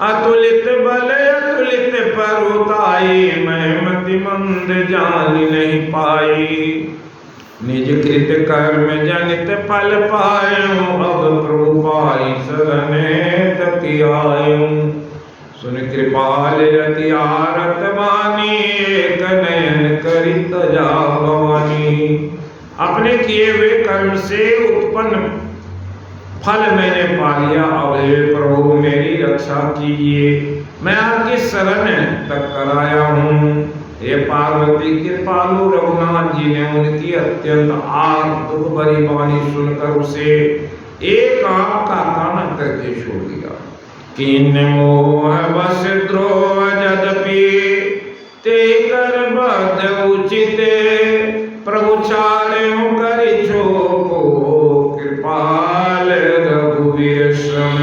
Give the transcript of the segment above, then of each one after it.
अतुलित बल अतुलित परुताई, मैं मति मंद जान नहीं पाई। निज कृत कर्म जनित फल पायो, अब प्रभु पाई शरणे तति आयो। सुन कृपाल रति आरत बानी, एक नयन करी तजा भवानी। अपने किए हुए कर्म से उत्पन्न फल मैंने पा लिया, अब हे प्रभु मेरी रक्षा कीजिए, मैं आपकी शरण तक कराया हूँ। हे पार्वती कृपालु रघुनाथ जी ने उनकी अत्यंत आर्त दुख भरी वाणी सुनकर उसे एक आंख का काना करके छोड़ दिया। किन मोह बस द्रोह जदपि, ते कर बद उचित, प्रभु चाल्यों करि छोको, कृपाल रघुवीर श्रम।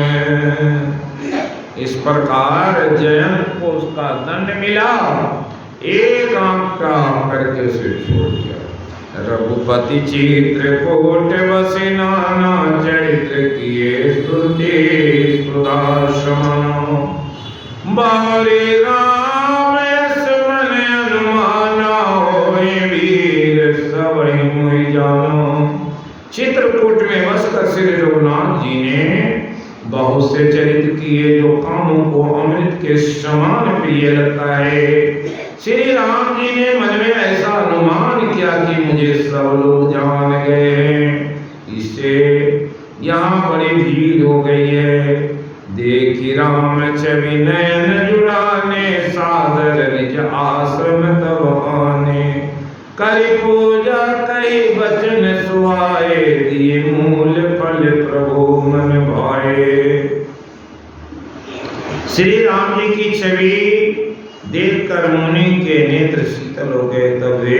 इस प्रकार जयंत को उसका दंड मिला, एक आंख का करके उसे छोड़ दिया। रघुपति चित्रकूट बसे, नाना चरित्र किए स्तुति सुदासमनो। बारे राम यस मन अनुमाना, होय वीर सबहि मोहि जानो। चित्रकूट में बसकर श्री रघुनाथ जी ने बहुत से चरित्र किए जो कामों को अमृत के समान प्रिय लगता है। श्री राम जी ने मन में ऐसा अनुमान किया कि मुझे सब लोग जान गए हैं, इससे यहाँ बड़ी भीड़ हो गई है। देखी राम छवि नयन जुड़ाने, सादर निज आश्रम तब आने। करी पूजा कई वचन सुहाए, दिए मूल फल प्रभु मन भाए। श्री राम जी की छवि देखकर मुनि के नेत्र शीतल हो गए, तब वे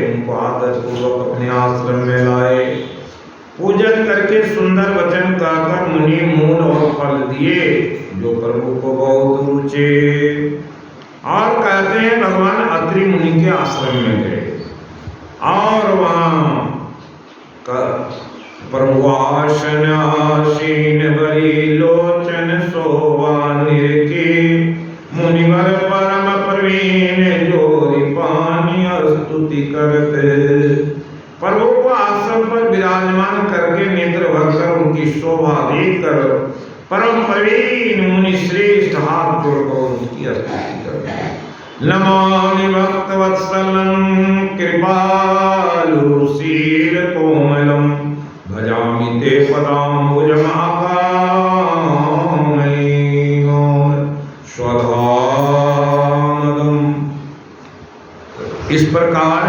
उनको आदर पूर्वक अपने आश्रम में लाए। पूजन करके सुंदर वचन कहकर मुनि मूल और फल दिए जो प्रभु को बहुत रुचे। और कहते हैं भगवान अत्रि मुनि के आश्रम में गए और वहां प्रभुआसन आसीन बड़ी लोचन शोभा निरखी। मुनिवर परम प्रवीण जोरि पानी स्तुति करते। प्रभु को आश्रम पर विराजमान करके नेत्र भरकर उनकी शोभा देखकर परम प्रवीण मुनि श्रेष्ठ हाथ जोड़कर उनकी स्तुति करते। नमामि भक्तवत्सलं कृपालु शील कोमलं, भजामि ते पदाम्बुजम् स्वधामदम्। इस प्रकार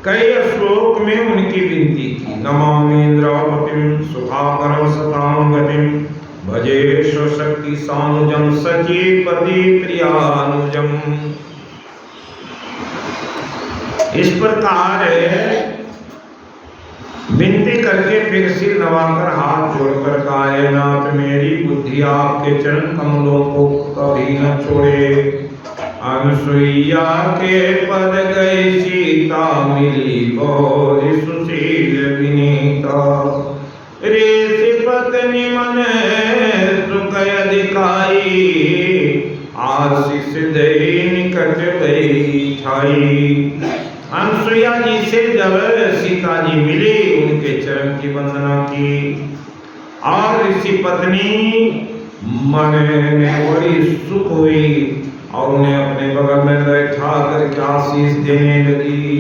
कई श्लोक में उनकी विनती की। नमामि इंद्रावतीं सुखाकरं सतां गतिं, भजे स्वशक्ति सानुजं सचीपति प्रियानुजं। इस प्रकार विनती करके फिर सिर नवाकर हाथ जोड़कर कहा, नाथ मेरी बुद्धि आपके चरण कमलों को कभी न छोड़े। अनुसुईया के पद गई सीता, मिली गौरी सुशील विनीता। ऋषि पत्नी मन सुख अधिकाई, आशीष दई निकट गई ठाई। अनुसुईया जी से जब सीता जी मिली, उनके चरण की वंदना की और ऋषि पत्नी मन में बड़ी सुख हुई और उन्हें अपने बगल में बैठा करके आशीष देने लगी।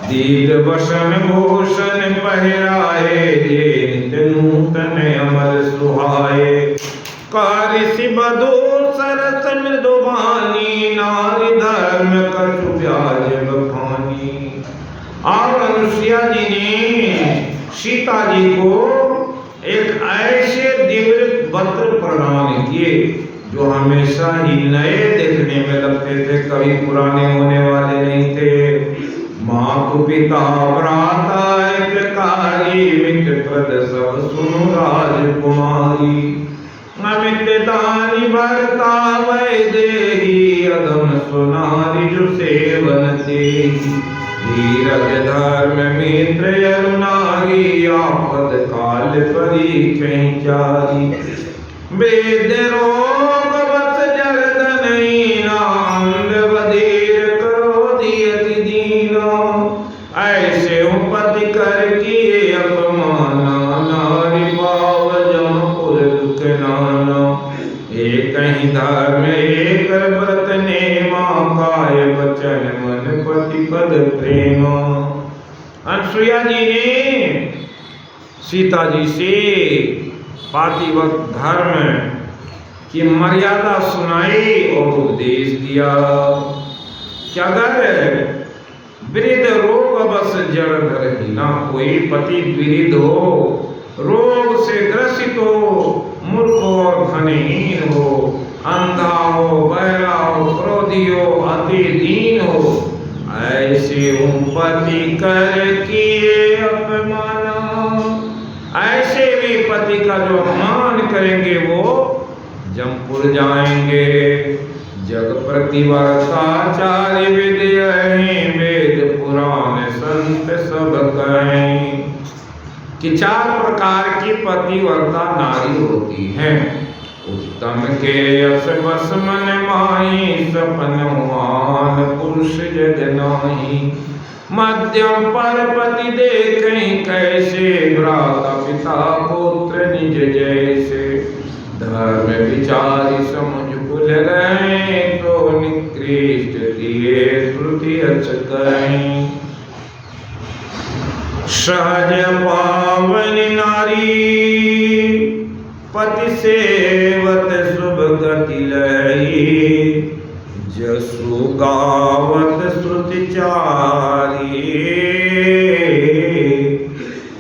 दीद वसन भूषण पहराए, ये नित्य नूतन अमर सुहाए। ऋषि बधू सरस मृदुवानी, नारी धर्म कछु ब्याज बखानी। और अनुसुईया जी ने सीता जी को एक ऐसे दिव्य वस्त्र प्रदान किए जो हमेशा ही नए देखने में लगते थे, कभी पुराने होने वाले नहीं थे। मातु पिता भ्राता हितकारी, मित्र प्रद सब सुनु राजकुमारी। अमित दानी भरता वैदेही, अधम सुनारी जो सेवन तेही। धीरज धर्म मित्र यरुनारी, आपद काल परी चारी। वेद रोग बस जड़दनहीना, अंध बधिर क्रोधी अति दीना। ऐसे पति कर किए अपमाना, नारी पाव जम पुर दुख नाना। एक ही धर्म एक व्रत नेमा, काय वचन मन पति पद प्रेमा। अनुसुईया जी ने सीता जी से पातिव्रत धर्म की मर्यादा सुनाई और उपदेश दिया कि अगर वृद्ध रोग बस जड़ धरहीना, कोई पति वृद्ध हो, रोग से ग्रसित हो, मूर्ख और धनहीन हो, अंधा हो, बहरा हो, क्रोधी हो, अति दीन हो, ऐसे पति कर किए अपमाना। ऐसे भी पति का जो अपमान करेंगे वो जमपुर जाएंगे। जग प्रतिवर्ताचार्य विद्यहि, वेद पुराण संत सब कहें। कि 4 प्रकार की पतिव्रता नारी होती हैं। उत्तम के यश बस मन माही, सपनवान पुरुष जग नाही। मध्यम पर पति देखें कैसे, भ्राता पिता पुत्र निज जैसे। धर्म विचारी समुझ कुल रहे, तो निकृष्ट दिए श्रुति अच कहें। सहज पावनी नारी, पति सेवत शुभ गति लही। जसु गावत श्रुति चारी,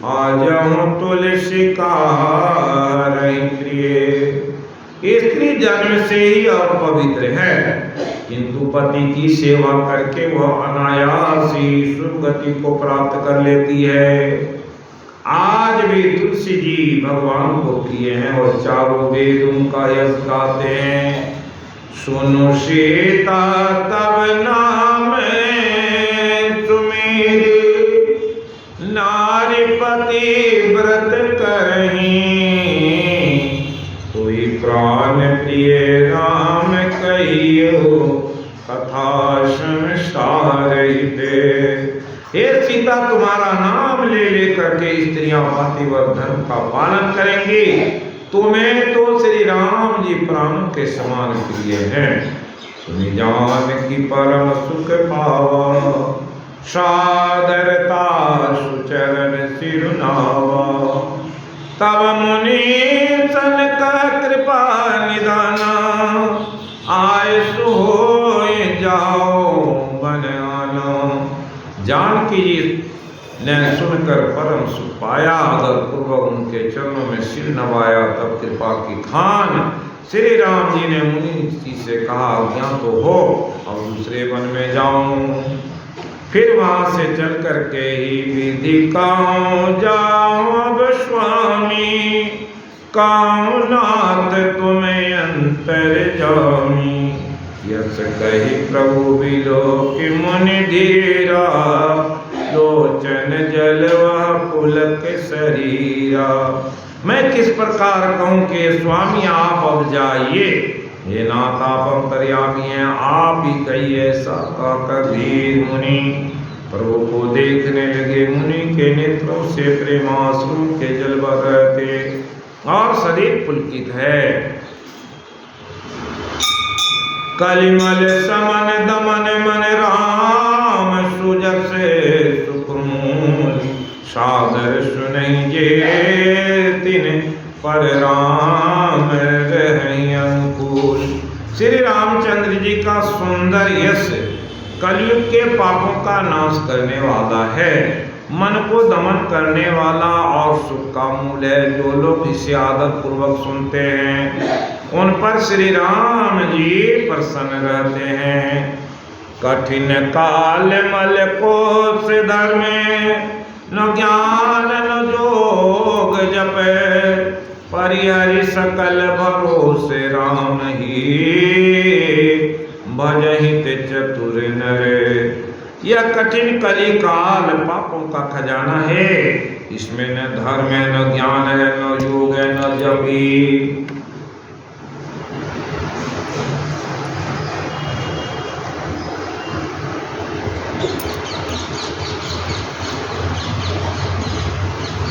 आजहु तुलसी का प्रिय। स्त्री जन्म से ही अपवित्र है, किंतु पति की सेवा करके वह अनायास ही शुभ गति को प्राप्त कर लेती है। आज भी तुलसी जी भगवान को प्रिय हैं और चारों वेद उनका यश गाते हैं। सुनो सीता तब नाम सुमेरे, नारी पति व्रत करहीं। कोई प्राण प्रिय राम कहियो, कथा संसार हिते। हे सीता, तुम्हारा नाम ले लेकर के स्त्रियां पातिव्रत धर्म का पालन करेंगी। तुम्हें तो श्री राम जी प्राणों के समान प्रिय हैं। सुनि जान की परम सुख पावा, सादरता सुचरण सिरुनावा। तब मुनि सन का कृपा निदाना, आय सोए जाओ बन आना। जानकी जी ने सुनकर परम सुख पाया, आदर पूर्वक उनके चरणों में सिर नवाया। तब कृपा की खान श्री राम जी ने मुनि जी से कहा, अज्ञा तो हो, अब दूसरे वन में जाऊं। फिर वहां से चल करके ही विधि काऊं जाऊं अब स्वामी। काऊं नाथ तुम्हें अंतर जामी। यस कही प्रभु बिलो कि मुनि धीरा, लोचन जलवा पुलक शरीरा। मैं किस प्रकार कहूँ कि स्वामी आप अब जाइए, हे नाथ आप अंतर्यामी हैं, आप ही कहिए। ऐसा कहकर धीर मुनि प्रभु को देखने लगे। मुनि के नेत्रों से प्रेमाश्रु के जल बह रहे थे और शरीर पुलकित है। कलिमल समन दमन मन राम, सुजग से सुखमूल। सादर सुनहि जे तिन पर राम रहै अनुकूल। श्री रामचंद्र जी का सुंदर यश कलयुग के पापों का नाश करने वाला है, मन को दमन करने वाला और सुख का मूल है। जो लोग इसे आदत पूर्वक सुनते हैं उन पर श्री राम जी प्रसन्न रहते हैं। कठिन काल मल को से धर्म, न ज्ञान न जोग जपे। परिहरि सकल भरोसे राम ही, भजहित चतुर नर। यह कठिन कली काल पापों का खजाना है। इसमें न धर्म है, न ज्ञान है, न योग है, न जपी।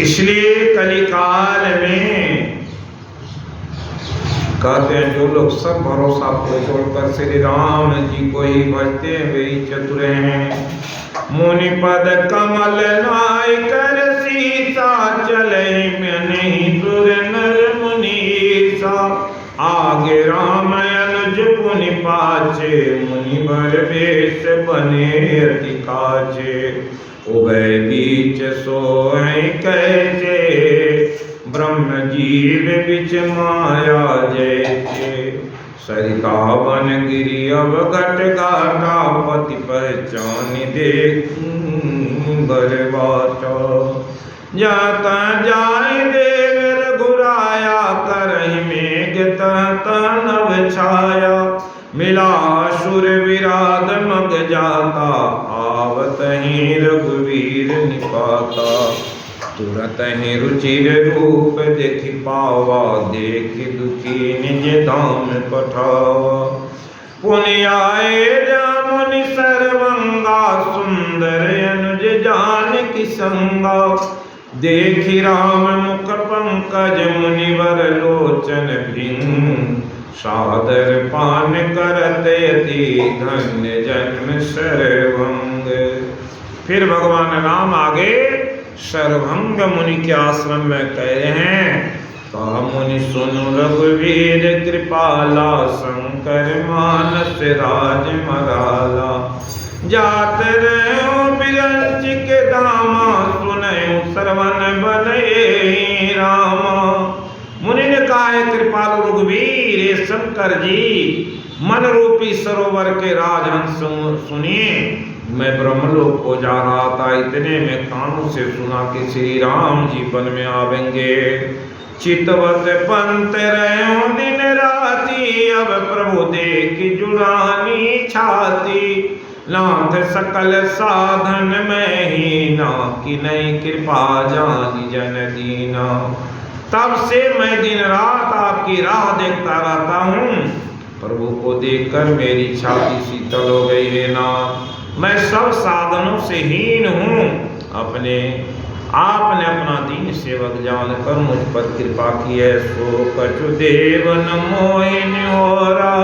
इसलिए कलिकाल में कहते हैं जो लोग सब भरोसा को छोड़कर श्री राम जी को ही भजते हैं वे ही चतुर हैं। मुनि पद कमल नाय कर सीता चले में नहीं सुर नर मुनीसा। आगे राम अनुज पुनि पाछे मुनि बर वेश बने अति काछे। उभय बीच सोए कैसे ब्रह्म जीव बिच माया जैसे। सरिता वन गिरि अवघट घाटा पति पहचान देख बरबाटा। जाता जाय देव रघुराया करहि मेघ तनव छाया। मिला सुर विराग मग जाता आवत ही रघुवीर निपाता। तुरत ही रुचिर रूप देखि पावा देखि दुखी निज धाम पठावा। पुनि आए मुनि सर्वंगा सुंदर अनुज जानकी संगा। देखि राम मुख पंकज मुनिवर लोचन भिंग। सादर पान करत यति धन्य जन्म सर्वंग। फिर भगवान राम आगे सर्वभंग मुनि के आश्रम में कह रहे हैं। कहा मुनि सुनु रघुवीर कृपाला शंकर मानस राज मराला। जात रहो बिरंच के दामा सुनयो श्रवण बने रामा। मुनि ने कहा है कृपालु रघुवीर हे शंकर जी मन रूपी सरोवर के राजहंस सुनिए। मैं ब्रह्मलोक को जा रहा था, इतने में कानों से सुना कि श्री राम जी वन में आवेंगे। चितवत पंत रहो दिन राती अब प्रभु देख जुड़ानी छाती। नाथ सकल साधन में ही ना कि नहीं कृपा जानी जन दीना। तब से मैं दिन रात आपकी राह देखता रहता हूँ। प्रभु को देखकर मेरी छाती शीतल हो गई है ना। मैं सब साधनों से हीन हूँ। आपने अपना दीन सेवक जानकर मुझ पर कृपा की है। सो कछु देव न मोहिन होरा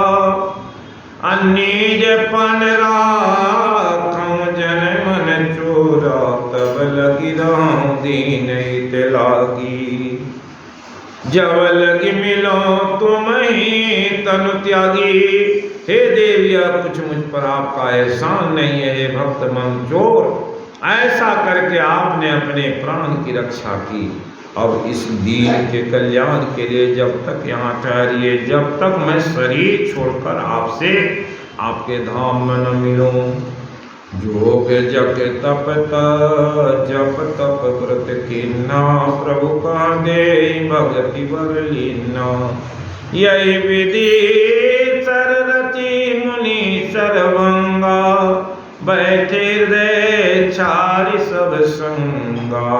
अन्नीज पन राखं जन मन चोरा। तब लगी राम दीन हित लागी। जब लगी मिलो तुम ही तनु त्यागी। हे देविया कुछ मुझ पर आपका एहसान नहीं है हे भक्त मन चोर। ऐसा करके आपने अपने प्राण की रक्षा की। अब इस दीन के कल्याण के लिए जब तक यहाँ ठहरिए जब तक मैं शरीर छोड़कर आपसे आपके धाम में न मिलूं। जोग जग तप जप तप व्रत कीन्ना। प्रभु का दे भगति वर लीना। यही विधि सररति मुनि सर्वंगा। बैठे हृदय छारी सब संगा।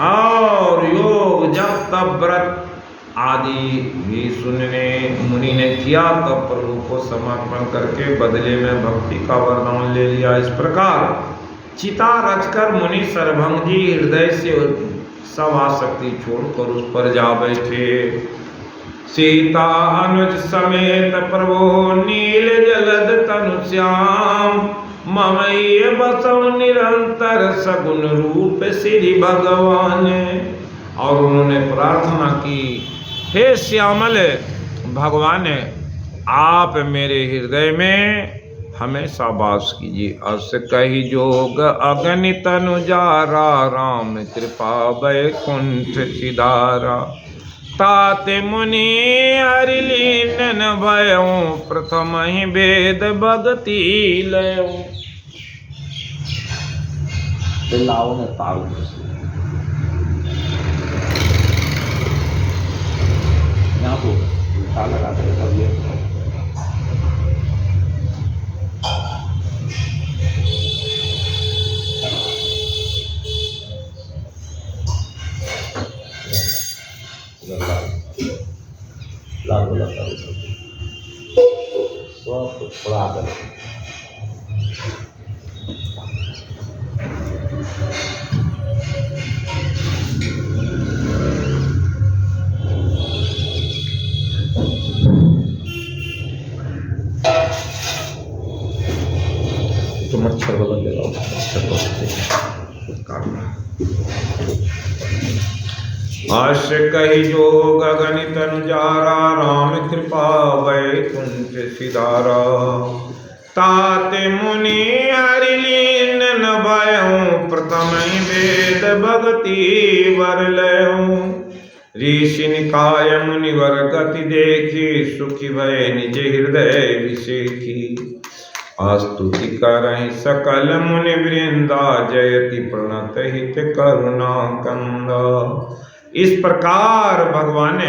और योग जप तप व्रत आदि भी सुनने मुनि ने किया। तब प्रभु को समर्पण करके बदले में भक्ति का वरदान ले लिया। इस प्रकार चिता रचकर मुनि सर्वभंग जी हृदय से सब आसक्ति छोड़कर उस पर जा बैठे। सीता अनुज समेत प्रभु नील जलद तनु श्याम। ममय बसव निरंतर सगुन रूप श्री भगवान। और उन्होंने प्रार्थना की हे श्यामल भगवान आप मेरे हृदय में हमेशा वास कीजिए। अस कही जोग अगणित अनुजारा। राम कृपा वैकुंठ सिधारा। ताते मुनि हरि लीन भयो। प्रथम ही वेद भगति लयो। यहाँ को उठा लगा कर तब ये लाल गुलाब का सब कुछ थोड़ा कर आश कही जो गगन तनुजारा, राम कृपा वैकुंठ सिधारा। ताते मुनि हरिलीन न भयऊं, प्रथम वेद भगति वर लयऊं। ऋषि निकाय मुनिवर गति देखी, सुखी भय निज हृदय विषेखी। स्तुति करहि सकल मुनि वृंदा, जयति प्रणत हित करुणा कंदा। इस प्रकार भगवान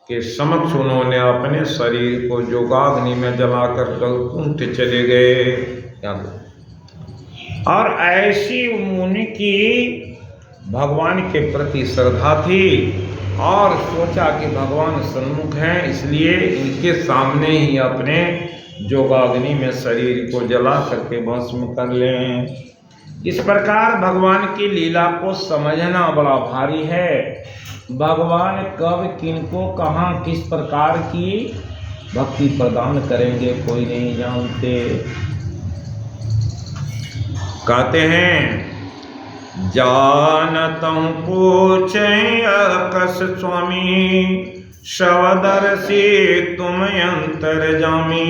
के समक्ष उन्होंने अपने शरीर को जोगाग्नि में जलाकर वैकुंठ चले गए। और ऐसी मुनि की भगवान के प्रति श्रद्धा थी और सोचा कि भगवान सन्मुख हैं, इसलिए इनके सामने ही अपने जोगाग्नि में शरीर को जला करके भस्म कर लें। इस प्रकार भगवान की लीला को समझना बड़ा भारी है। भगवान कब किनको कहाँ किस प्रकार की भक्ति प्रदान करेंगे कोई नहीं जानते। कहते हैं जानतं पूछें अकस स्वामी, शवदर्शी तुम अंतर जामी।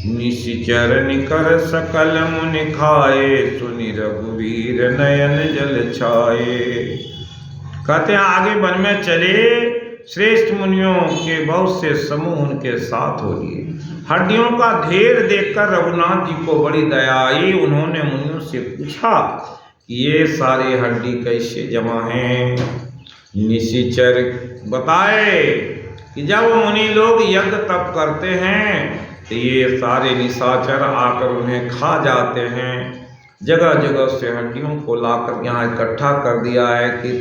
निशिचर निकर सकल मुनि खाए, सुनि रघुवीर नयन जल छाए। कहते हैं आगे वन में चले, श्रेष्ठ मुनियों के बहुत से समूह उनके साथ हो लिए। हड्डियों का ढेर देखकर रघुनाथ जी को बड़ी दया आई। उन्होंने मुनियों से पूछा कि ये सारे हड्डी कैसे जमा हैं। निशिचर बताए कि जब मुनि लोग यज्ञ तप करते हैं तो ये सारे निशाचर आकर उन्हें खा जाते हैं। जगह जगह से हड्डियों को लाकर यहाँ इकट्ठा कर दिया है कि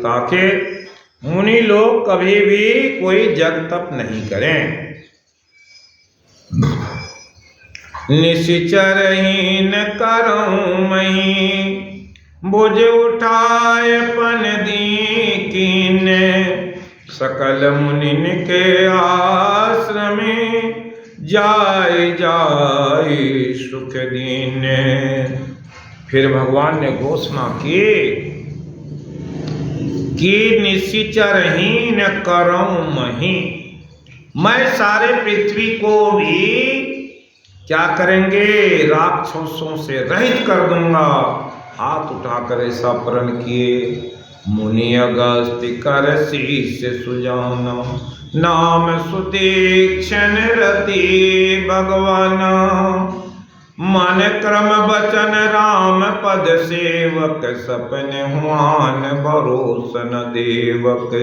ताकि मुनि लोग कभी भी कोई जग तप नहीं करें। निशिचरहीन करऊं मही, बुझ उठाए पन दीकीन। सकल मुनिन के आश्रम जाय जाय सुख दीन। फिर भगवान ने घोषणा की कि निशिचरहीन करऊं मही, मैं सारे पृथ्वी को भी क्या करेंगे राक्षसों से रहित कर दूंगा। हाथ उठाकर ऐसा प्रण किए। मुनि अगस्त्य कर शीश सुजाना, नाम सुतीक्षण रति भगवाना। मन क्रम बचन राम पद सेवक, सपन हुआन भरोसन देवक।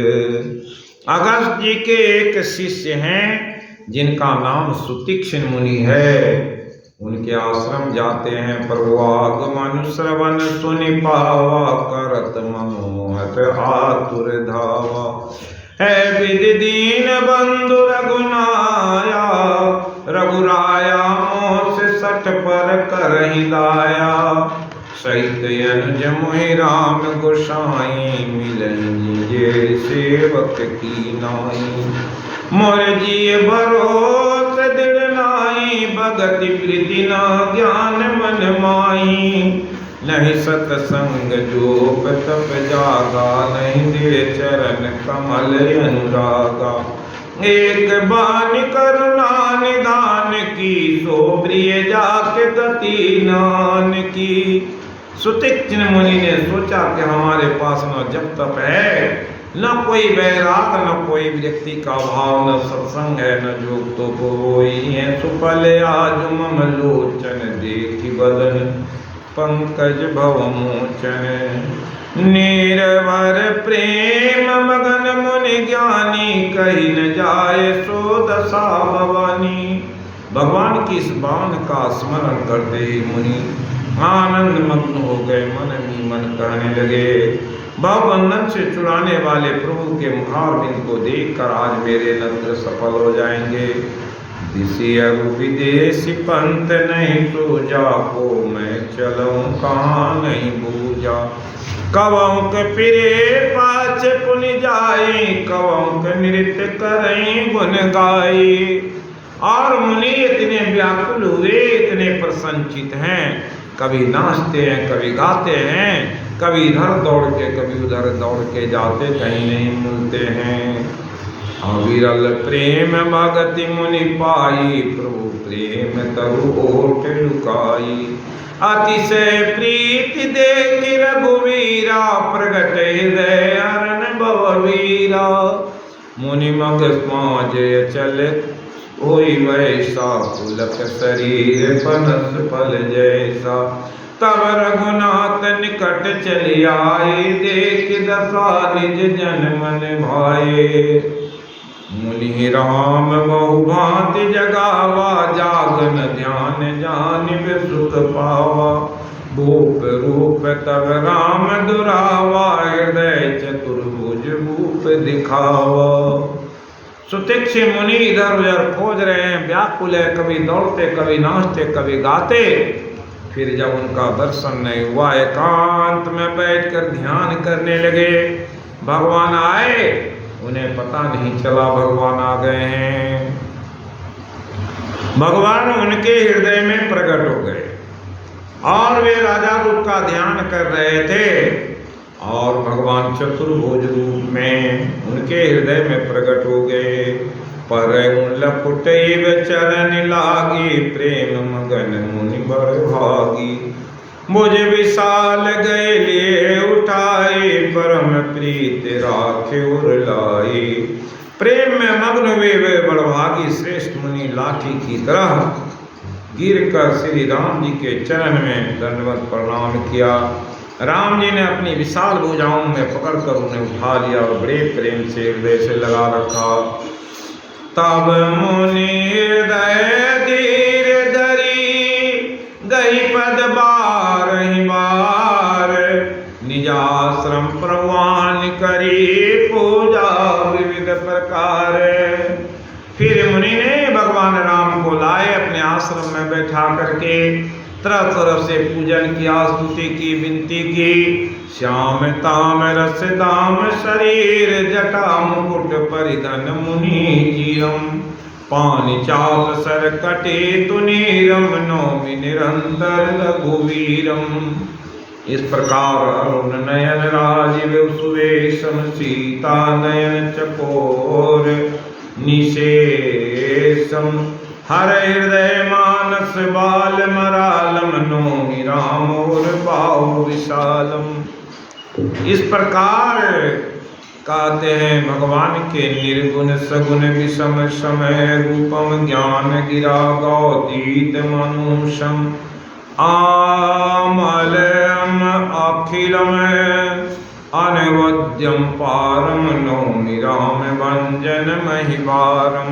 अगस्त्य जी के एक शिष्य हैं जिनका नाम सुतीक्षण मुनि है। उनके आश्रम जाते हैं, प्रभु आगमन श्रवण सुनि पावा। करत मनोहर आतुर धावा, है विधि दीन बंधु रघुनाया। रघुराया मोह से सठ पर करहि दाया। सहित अनुज मोहि राम गोसाई, मिलन जे सेवक की नाई। मोर जी भरोस दृढ़ नाई, भगति प्रीति न ज्ञान मन माई। नहीं सतसंग जोप तप जागा, नहीं दृढ़ चरण कमल अनुरागा। एक बानी करुणा निदान की, सो प्रिय जाके गति नान की। सुतीक्षण मुनि ने सोचा कि हमारे पास न जप तप है, न कोई वैराग, न कोई व्यक्ति का भाव, न सत्संग है, न जोग तो कोई है। सुफल आज मम लोचन, देखी बदन पंकज भव मोचन। निर्भर प्रेम मगन मुनि ज्ञानी, कही न जाए सो दशा भवानी। भगवान की इस बाण का स्मरण करते ही मुनि आनंद मग्न हो गए। मन ही मन कहने लगे, भवबंधन से छुड़ाने वाले प्रभु के मुखारविंद को देखकर आज मेरे नत्र सफल हो जाएंगे। दिशि अरु विदेशी पंथ नहीं सूझा, को मैं चलूं कहाँ नहीं बूझा। कवों के फिरे पाछ पुनि जाए, कवों के नृत्य करें गुन गाए। और मुनि इतने व्याकुल हुए, इतने प्रसन्नचित हैं कभी नाचते हैं, कभी गाते हैं, कभी इधर दौड़ के कभी उधर दौड़ के जाते, कहीं नहीं मिलते हैं। अविरल प्रेम भगति मुनि पाई, प्रभु प्रेम तरु ओट लुकाई। अतिशय प्रीति देखि रघुवीरा, प्रगट हृदय अरन भववीरा। मुनि मग समाज चलित होई वैसा, पुलक शरीर पनस फल जैसा। तब रघुनाथ निकट चली आए, देख दशा निज जन मन भाए। मुनि राम बहु भांति जगावा, जागन ध्यान जानिब सुख पावा। भूप रूप तब राम दुरावा, हृदय चतुर्भुज भूप दिखावा। सुतीक्ष्ण मुनि इधर उधर खोज रहे हैं, व्याकुल है, कभी दौड़ते, कभी नाचते, कभी गाते। फिर जब उनका दर्शन नहीं हुआ, एकांत में बैठकर ध्यान करने लगे। भगवान आए, उन्हें पता नहीं चला भगवान आ गए हैं। भगवान उनके हृदय में प्रकट हो गए और वे राजा रूप का ध्यान कर रहे थे, और भगवान चतुर्भुज रूप में उनके हृदय में प्रकट हो गए। पर लकुटैव चरण लागी, प्रेम मगन मुनि बड़ भागी। मुझे विशाल गए लिए उठाए, परम प्रीत राखे उर लाई। प्रेम में मग्न वे बड़भागी श्रेष्ठ मुनि लाठी की तरह गिर कर श्री राम जी के चरण में दंडवत प्रणाम किया। राम जी ने अपनी विशाल भुजाओं में पकड़कर उन्हें उठा लिया और बड़े प्रेम से हृदय से लगा रखा। तब मुनि हृदय धीर धरी, गई पद बारहि बार। निजाश्रम प्रवान करी, पूजा विविध प्रकार। फिर मुनि ने भगवान राम को लाए, अपने आश्रम में बैठा करके तरह तरह से पूजन किया, स्तुति की, विनती की। श्याम ताम रस दाम शरीर, जटा मुकुट परिधन मुनि चीरम। पानी चाप सर कटे तुनीरम, नौमि निरंतर रघुवीरम। इस प्रकार अरुण नयन राजीव सुवेशम, सीता नयन चकोर निशेषम। हर हृदय मानस बाल मरालम, नौमि राम और बाहु विशालम। इस प्रकार कहते हैं भगवान के निर्गुण सगुण विषम समय रूपम, ज्ञान गिरा गौतीत मनुषम। आमलम अखिलम अनवद्यम पारम, नौमि राम भंजन महिवारम।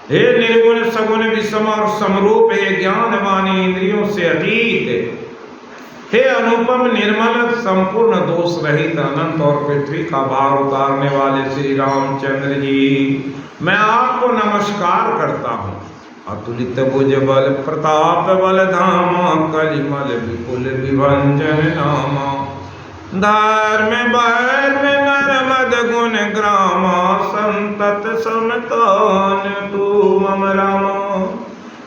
हे निर्गुण सगुण विषम और समरूप, हे ज्ञानवानी इंद्रियों से अतीत, हे अनुपम निर्मल संपूर्ण दोष रहित अनंत और पृथ्वी का भार उतारने वाले श्री रामचंद्र जी, मैं आपको नमस्कार करता हूँ। अतुलित भुज बल प्रताप बल धामा, कलिमल विपुल विभंजन नामा। धर्म बर्म नर्मद गुण ग्रामा, संतत समतान तू मम रामा।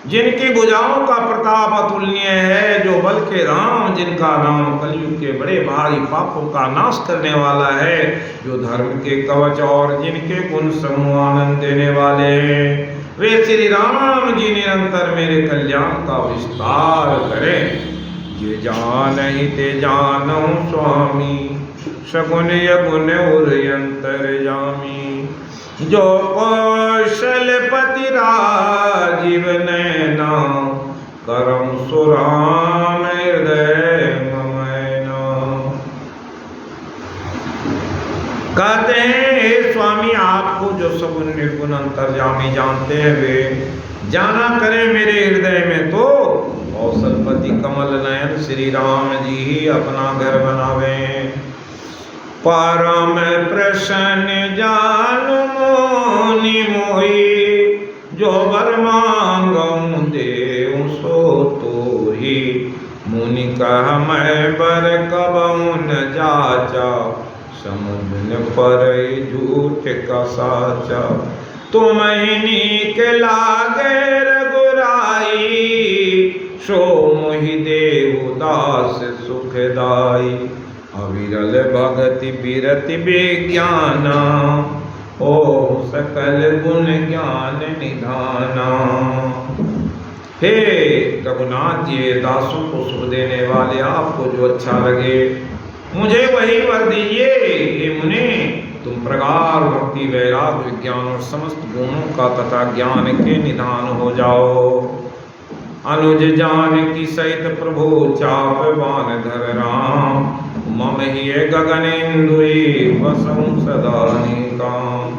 जिनकी भुजाओं का प्रताप अतुलनीय है, जो बल के राम, जिनका नाम कलयुग के बड़े भारी पापों का नाश करने वाला है, जो धर्म के कवच और जिनके गुण समूह आनंद देने वाले हैं, वे श्री राम जी निरंतर मेरे कल्याण का विस्तार करें। ये जान ही ते जानो स्वामी, सगुन यगुन उर अंतर्यामी। जो कौशलपति राजीव नैना, करम सुराम हृदय ममैना। कहते हैं हे स्वामी, आपको जो सगुन निर्गुण अंतर्यामी जानते हैं, वे जाना करें मेरे हृदय में तो कौशलपति कमल नयन श्री राम जी ही अपना घर बनावे। परम प्रसन्न जान मोनि मोहि, जो वर मांगऊं देऊं सो तोहि। मुनि कह मैं बर कबहु न जाचा, समझ न परै झूठ का साचा। तुम्हें नीक लागे रघुराई, सो मोहि देहु उदास सुखदाई। अविरल भगति बिरति विज्ञाना, ओ सकल गुण ज्ञान निधाना। हे रघुनाथ जी, दासों को सुख देने वाले, आपको जो अच्छा लगे मुझे वही वर दीजिए। हे मुने, तुम प्रगाढ़ भक्ति, वैराग्य, विज्ञान और समस्त गुणों का तथा ज्ञान के निधान हो जाओ। अनुज जानकी सहित प्रभु चाप बान धर राम, मम ही गगनेन्दुई वसं सदा निकाम।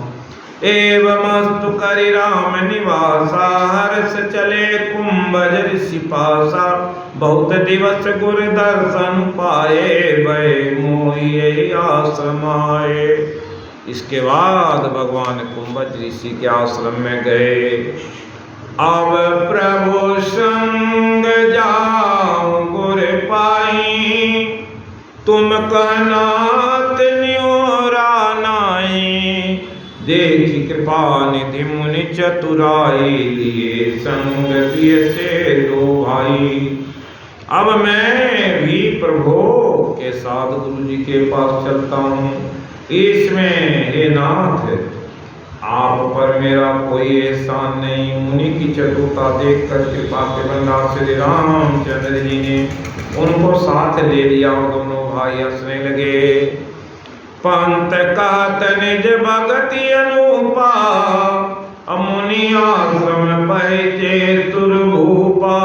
एवमस्तु करि राम निवासा, हर्ष चले कुंभज ऋषि पासा। बहुत दिवस गुर दर्शन पाए, भय मोहि आश्रम आए। इसके बाद भगवान कुंभज ऋषि के आश्रम में गए। अब प्रभु संग जाऊं गुर पाई, तुम कहनात न्योरा नाई। देखी कृपा निधि मुनि चतुराई, लिए संग पिय से दो भाई। अब मैं भी प्रभु के साथ गुरु जी के पास चलता हूँ। इसमें हे नाथ, आप पर मेरा कोई एहसान नहीं। मुनि की चतुरता देखकर कृपा के बंदा श्री रामचंद्र जी ने उनको साथ ले लिया और दोनों भाई हंसने लगे। पंत कहत निज भगति अनुपा, मुनि आश्रम पहुँचे तुरभूपा।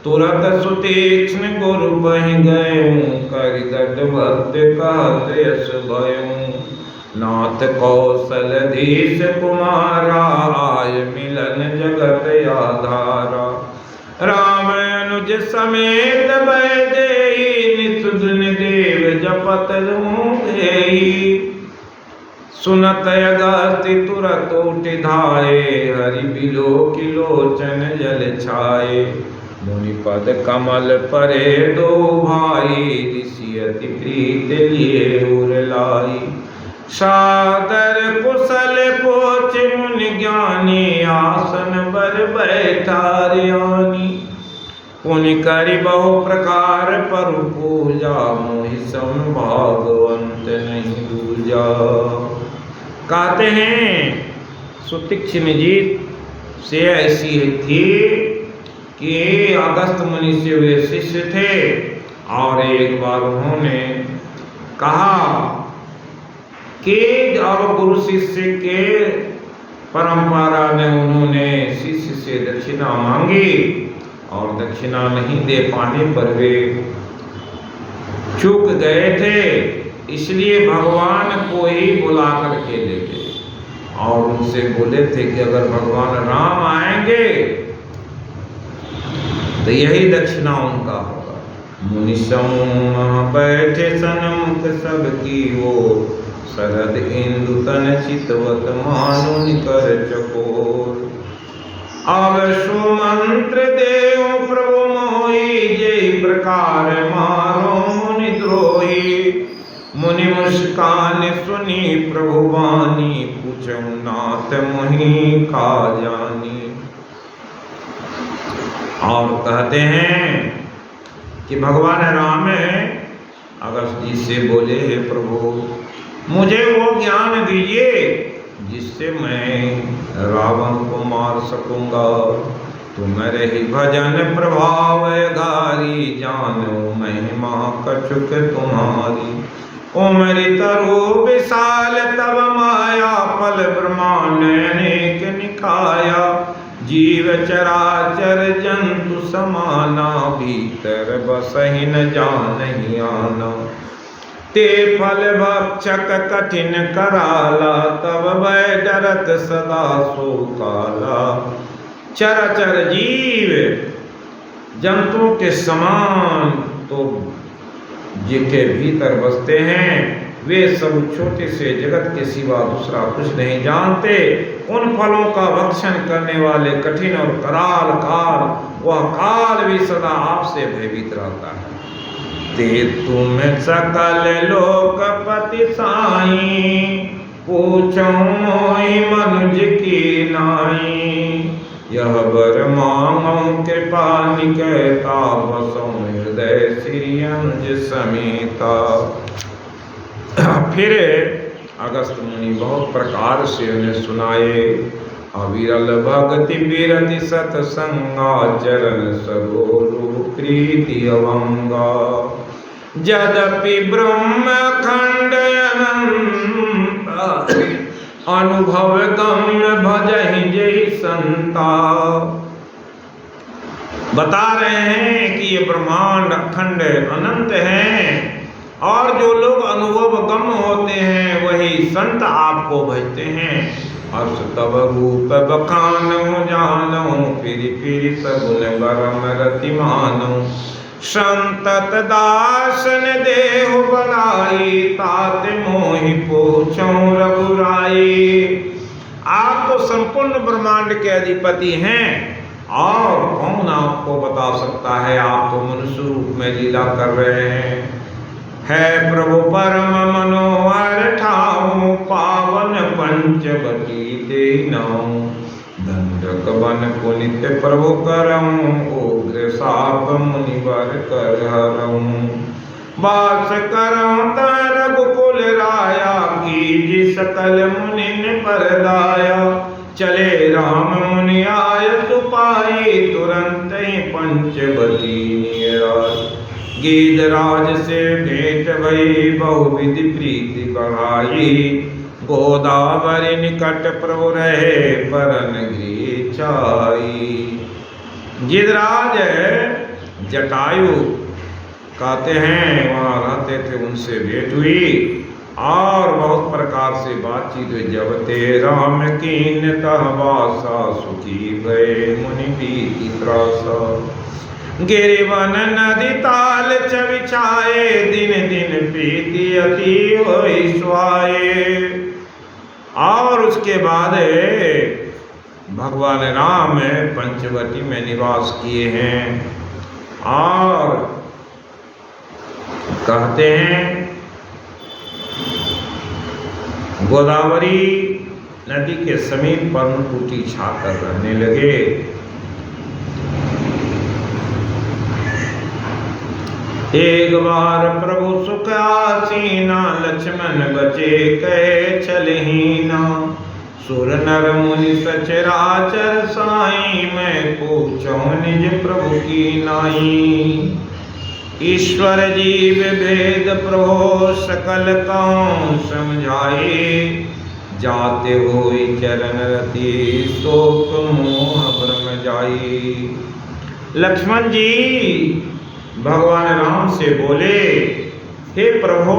तुरत सुतीक्ष्ण गुरु बहि गए, करि दंडवत कहत यश भयऊं। नाथ कौशलधीश कुमारा, आय मिलन जगत आधारा। राम अनुज समेत वैदेही, निसुधन देव जपत देही। सुनत अगस्त्य तुरत उठि धाये, हरि बिलोकि लोचन जल छाये। मुनि पद कमल परे दो भाई, ऋषि अति प्रीत लिए उर लाई। सादर कुशल पोच मुनि ज्ञानी, आसन बर बैठा ज्ञानी। पुनि करि बहु प्रकार पर पूजा, मोहि सम भागवंत नहीं दूजा। कहते हैं सुतीक्ष्ण जी से ऐसी थी कि अगस्त मुनि से वे शिष्य थे, और एक बार उन्होंने कहा कि अब गुरु शिष्य के परंपरा में उन्होंने शिष्य से दक्षिणा मांगी, और दक्षिणा नहीं दे पाने पर वे चूक गए थे। इसलिए भगवान को ही बुला करके ले गए और उनसे बोले थे कि अगर भगवान राम आएंगे तो यही दक्षिणा उनका होगा। मुनि समूह बैठे सन्मुख सबकी वो, शरद इंदु तन चितवत मानुनि कर चकोर। अब सुमंत्र देव प्रभु मोहि, जय प्रकार मारो मुनि द्रोही। मुनि मुस्कान सुनी प्रभु वाणी, पूछहु नाथ मोहि का जानी। और कहते हैं कि भगवान राम अगस्त जी से बोले, हे प्रभु मुझे वो ज्ञान दीजिए जिससे मैं रावण को मार सकूंगा। तुम्हारे ही भजन प्रभाव गारी, जानो महिमा कछुक तुम्हारी। उमरि तरु विशाल तब माया, पल ब्रह्मांड अनेक निकाया। जीव चराचर जंतु समाना, भीतर बसहि न जानहि आना। ते फल भक्षक कठिन कराला, तब भय डरत सदा सो काला। चराचर जीव जंतुओं के समान तो जिनके भीतर बसते हैं, वे सब छोटे से जगत के सिवा दूसरा कुछ नहीं जानते। उन फलों का भक्षण करने वाले कठिन और कराल काल, वह काल भी सदा आपसे भयभीत रहता है। ते तुम सकल लोकपति साई, पूछो मोहि मनुज की नाई। यह बर मांगो कृपा निकैता बसो हृदय श्री अंज समेता। फिर अगस्त मुनि बहुत प्रकार से उन्हें सुनाए। अविरल भक्ति विरति सतसंगा चरण सरोरु प्रीति अवंगा। यद्यपि ब्रह्म खंड अनंत अनुभव गम्य भजहि जय संता। बता रहे हैं कि ये ब्रह्मांड अखंड अनंत हैं और जो लोग अनुभव गम्य होते हैं वही संत आपको भजते हैं। अर्ष तब रूप बखानो जानो फिर सगुन बरम रति मानो। संतत दासन देहु बनाई तात मोहि पूछो रघुराई। आप तो संपूर्ण ब्रह्मांड के अधिपति हैं और कौन आपको बता सकता है। आप तो मनुष्य रूप में लीला कर रहे हैं। है प्रभु परम मनोहर ठाऊ पावन पंचवटी देनाऊ। दंडक बन पुनित प्रभु करऊँ उग्र साप मुनिवर कर हरऊँ। वास करऊँ रघुकुल राया कीज सकल मुनिन परदाया। चले राम मुनि आय सुपाई तुरंत ही पंचवटी निराय। गीधराज से भेंट भई बहुविधि प्रीति बढ़ाई। गोदावरी निकट प्रभु रहे परन गृह चाई। गीधराज जटायु कहते हैं वहाँ रहते थे, उनसे भेंट हुई और बहुत प्रकार से बातचीत हुई। जब ते राम कीन तह वासा सुखी भय मुनि बीती त्रासा। गिरिवन नदी ताल चविछाए दिन दिन प्रीति अति होई सुहाए। और उसके बाद भगवान राम पंचवटी में निवास किए हैं और कहते हैं गोदावरी नदी के समीप पर्णकुटी छाकर रहने लगे। एक बार प्रभु सुख आसीना लक्ष्मण बचे कहे चलहीना। सुर नर मुनि सचराचर साई मैं पूछो निज प्रभु की नाई। ईश्वर जीव भेद प्रभो सकल कहूँ समझाए। जाते होई चरण रति शोक मोह भ्रम जाई। लक्ष्मण जी भगवान राम से बोले, हे प्रभु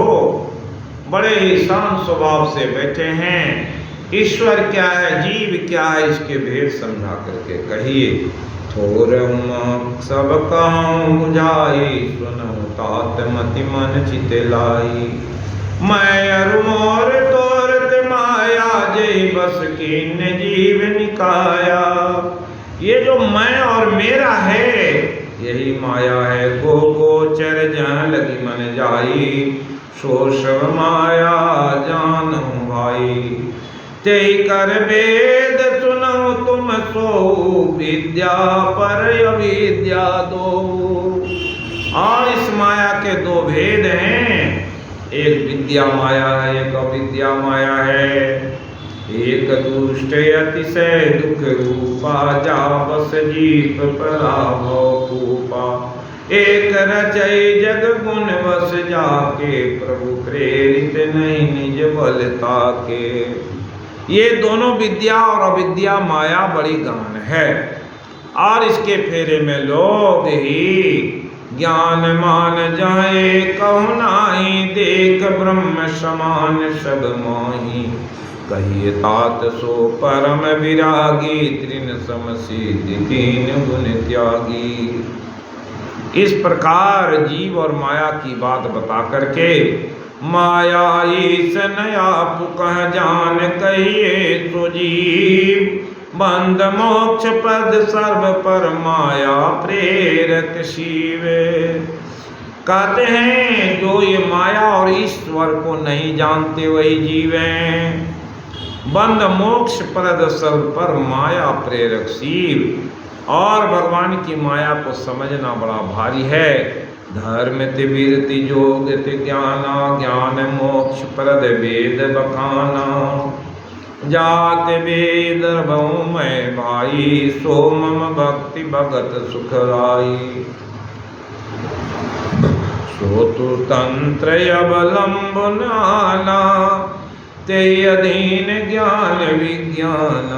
बड़े ही शांत स्वभाव से बैठे हैं। ईश्वर क्या है, जीव क्या है, इसके भेद समझा करके कहिए। थोर सब कहूँ बुझाई सुनऊ तात मति मन चित लाई। मैं अरु मोर तोरत माया जय बस कीन जीव निकाया। ये जो मैं और मेरा है यही माया है। गो गोचर जहाँ लगी मन जाई। सो सब माया जानू भाई। ते कर वेद सुनो तुम सो विद्या पर अविद्या दो। और इस माया के दो भेद हैं, एक विद्या माया है, एक अविद्या माया है। एक दुष्ट अतिशय दुख रूपा जा बस जीव पराभव कूपा। एक रचय जग गुण बस जाके प्रभु प्रेरित नहीं निज बलता के। ये दोनों विद्या और अविद्या माया बड़ी गहन है और इसके फेरे में लोग ही ज्ञान मान जाए कहु नाही। देख ब्रह्म समान सब मोही कहिए तात सो परम विरागी। तृण समसिद्धि दीन गुण त्यागी। इस प्रकार जीव और माया की बात बता करके माया ईस नया पुकह जान कहिए सो जीव। बंद मोक्ष पद सर्व पर माया प्रेरक शिव। कहते हैं जो ये माया और ईश्वर को नहीं जानते वही जीव हैं। बंद मोक्ष प्रद सब पर माया प्रेरक शिव। और भगवान की माया को समझना बड़ा भारी है। धर्म वीरति योग ज्ञाना ज्ञान मोक्ष प्रद वेद बखाना। जात वेद बहु मैं भाई सो मम भक्ति भगत सुख लाई। सो तु तंत्र अवलंबनाना ते अधीन ज्ञान विज्ञान।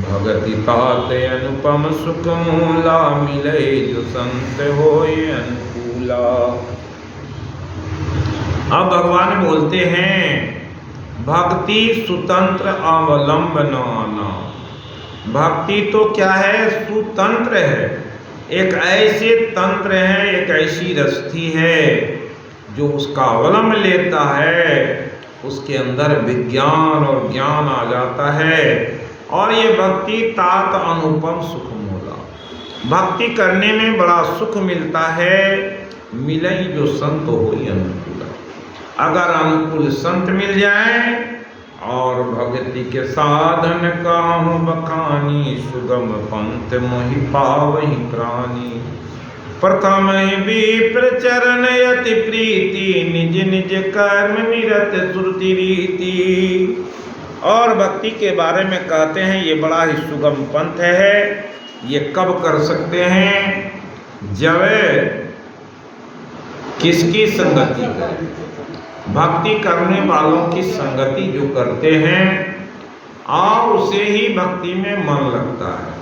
भगति ताते अनुपम सुख मूला मिले जो संत होय अनुकूला। अब भगवान बोलते हैं भक्ति सुतंत्र अवलंबनाना। भक्ति तो क्या है? सुतंत्र है, एक ऐसे तंत्र है, एक ऐसी रस्ती है जो उसका अवलंब लेता है, उसके अंदर विज्ञान और ज्ञान आ जाता है। और ये भक्ति तात अनुपम सुख मूला। भक्ति करने में बड़ा सुख मिलता है। मिलई जो संत होई अनुकूल। अगर अनुकूल संत मिल जाए और भक्ति के साधन काहू बखानी। सुगम पंथ मोहि पावहि प्राणी। प्रथम विप्र चरण यति प्रीति। निज निज कर्म निरत श्रुति रीति। और भक्ति के बारे में कहते हैं ये बड़ा ही सुगम पंथ है। ये कब कर सकते हैं? जब किसकी संगति करें? भक्ति करने वालों की संगति जो करते हैं और उसे ही भक्ति में मन लगता है।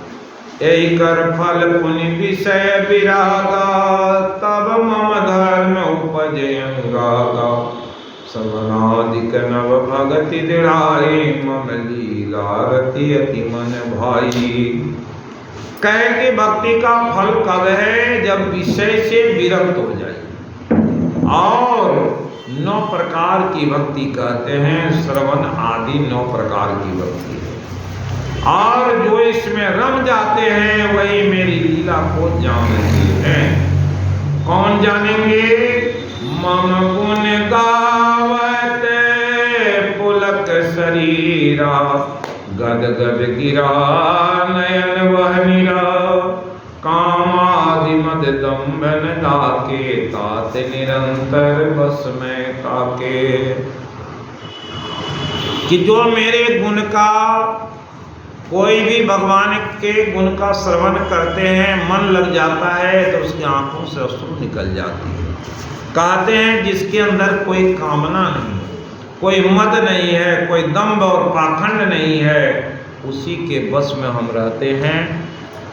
यही कर फल पुनि विषय विरागा। तब मम धर्म उपजे अंगागा। सवनादिक नव भगति दृढ़ाई। मम लीला रति अति मन भाई। कहे कि भक्ति का फल कब है? जब विषय से विरक्त हो जाए। और 9 प्रकार की भक्ति कहते हैं। श्रवण आदि 9 प्रकार की भक्ति है। और जो इसमें रम जाते हैं वही मेरी लीला को जानते हैं। कौन जानेंगे? मम गुण गावत पुलक शरीरा। गद गद गिरा नयन वह नीरा। कामादि मद दम्भन लाके। तात निरंतर बस में ताके। कि जो मेरे गुण का, कोई भी भगवान के गुण का श्रवण करते हैं, मन लग जाता है तो उसकी आंखों से अश्रु निकल जाती है। कहते हैं जिसके अंदर कोई कामना नहीं, कोई मद नहीं है, कोई दंभ और पाखंड नहीं है, उसी के बस में हम रहते हैं।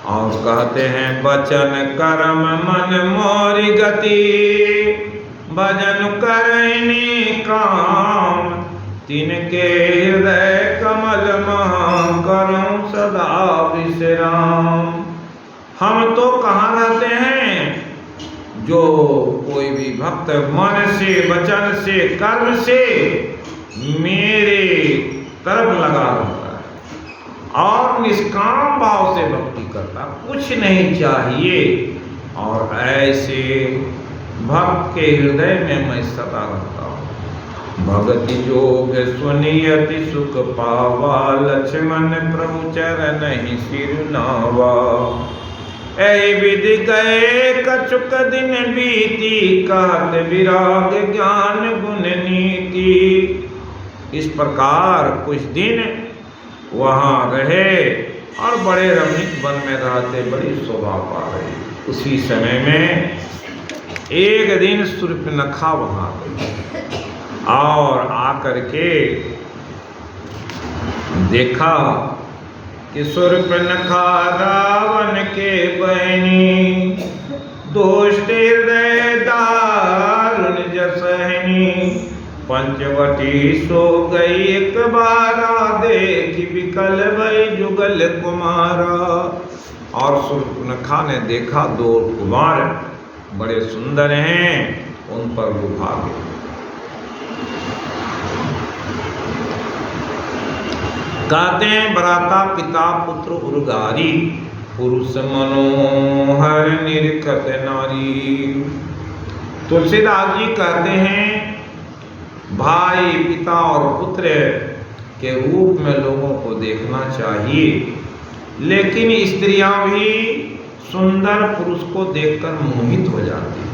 और कहते हैं वचन कर्म मन मोरी गति। भजन करनी काम। तिनके हृदय कमल मां। करूं सदा विश्राम। हम तो कहाँ रहते हैं? जो कोई भी भक्त मन से, वचन से, कर्म से मेरे तरफ लगा रहता है और निष्काम भाव से भक्ति करता, कुछ नहीं चाहिए। और ऐसे भक्त के हृदय में मैं सदा रहता हूँ। भगति जोग सुनियति सुख पावा। लक्ष्मण प्रभु चरण ही सिर नावा। ऐ विधि गए कछुक दिन बीती। कहत विराग ज्ञान गुण नीति। इस प्रकार कुछ दिन वहाँ रहे और बड़े रमणीक वन में रहते, बड़ी शोभा पा रहे। उसी समय में एक दिन शूर्पणखा वहाँ गई और आकर के देखा कि शूर्पणखा रावण के बहनी। दुष्ट हृदय दारुण जसहनी। पंचवटी सो गई एक बारा। देखी विकल भई जुगल कुमारा। और शूर्पणखा ने देखा 2 कुमार बड़े सुंदर हैं, उन पर लुभा गए। कहते हैं भ्राता पिता पुत्र उर्गारी। पुरुष मनोहर निरखत नारी। तुलसीदास जी कहते हैं भाई, पिता और पुत्र के रूप में लोगों को देखना चाहिए, लेकिन स्त्रियां भी सुंदर पुरुष को देखकर मोहित हो जाती हैं।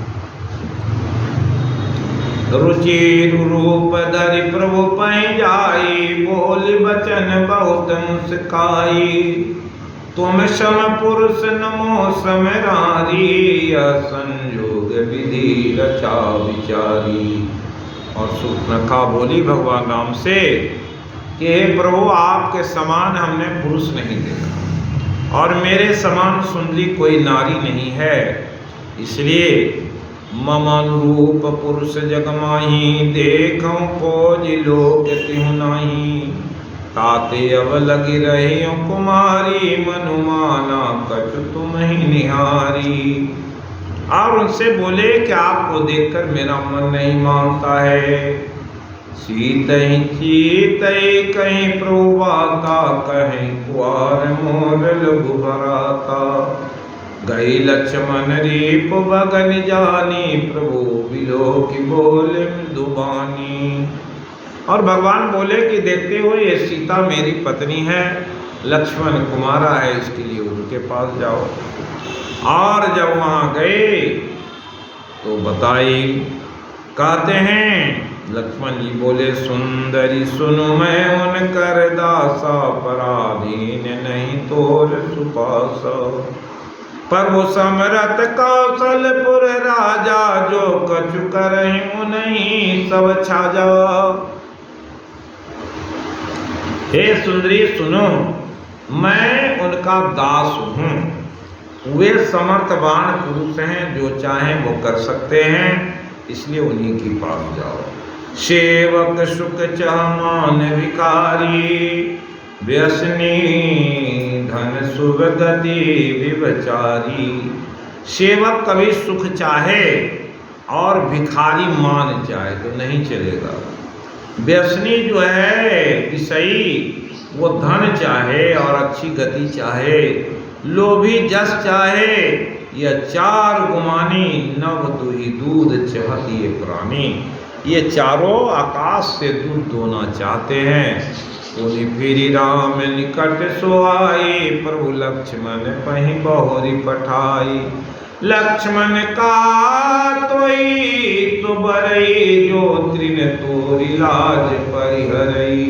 रुचि रूप धरि प्रभु पै जाई, बोल बचन बहुत मुस्काई। तुम सम पुरुष नमो समरारी, संयोग विधि रचा विचारी। और सूर्पनखा बोली भगवान राम से कि हे प्रभु, आपके समान हमने पुरुष नहीं देखा और मेरे समान सुंदरी कोई नारी नहीं है, इसलिए मम अनुरूप पुरुष जग माही, देखूं खोज लोक तिहु नाही। ताते अब लगी रही कुमारी, मनुमाना कछु तुम ही निहारी। और उनसे बोले कि आपको देखकर मेरा मन नहीं मानता है। सीतई चीतई कहीं प्रोबाता, कहीं कुआर मोर लघु भराता। गई लक्ष्मण रीप बगन जानी, प्रभु बिलोक बोले मृदुबानी। और भगवान बोले कि देखते हो ये सीता मेरी पत्नी है, लक्ष्मण कुमारा है, इसके लिए उनके पास जाओ। और जब वहाँ गए तो बताई, कहते हैं लक्ष्मण जी बोले, सुंदरी सुनु मैं उनकर दासा, पराधीन नहीं तोर सुपासा। पर वो समरथ कौशलपुर राजा, जो कछु करहिं नहीं सब छाजा। हे सुंदरी सुनो, मैं उनका दास हूँ। वे समर्थवान पुरुष हैं, जो चाहें वो कर सकते हैं, इसलिए उन्हीं के पास जाओ। सेवक सुख चहमान विकारी, व्यसनी धन सुगति विवचारी। सेवक कभी सुख चाहे और भिखारी मान चाहे तो नहीं चलेगा। व्यसनी जो है विषयी, वो धन चाहे और अच्छी गति चाहे, लोभी जस चाहे, यह चार गुमानी, नव दुही दूध चहती प्राणी। ये चारों आकाश से दूध दोना चाहते हैं। उन्हीं फिरी राम निकट सोआई, प्रभु लक्ष्मण पही बहुरी पठाई। लक्ष्मण का तोई तो बरई, जो त्रिन तोरी लाज परिहरई।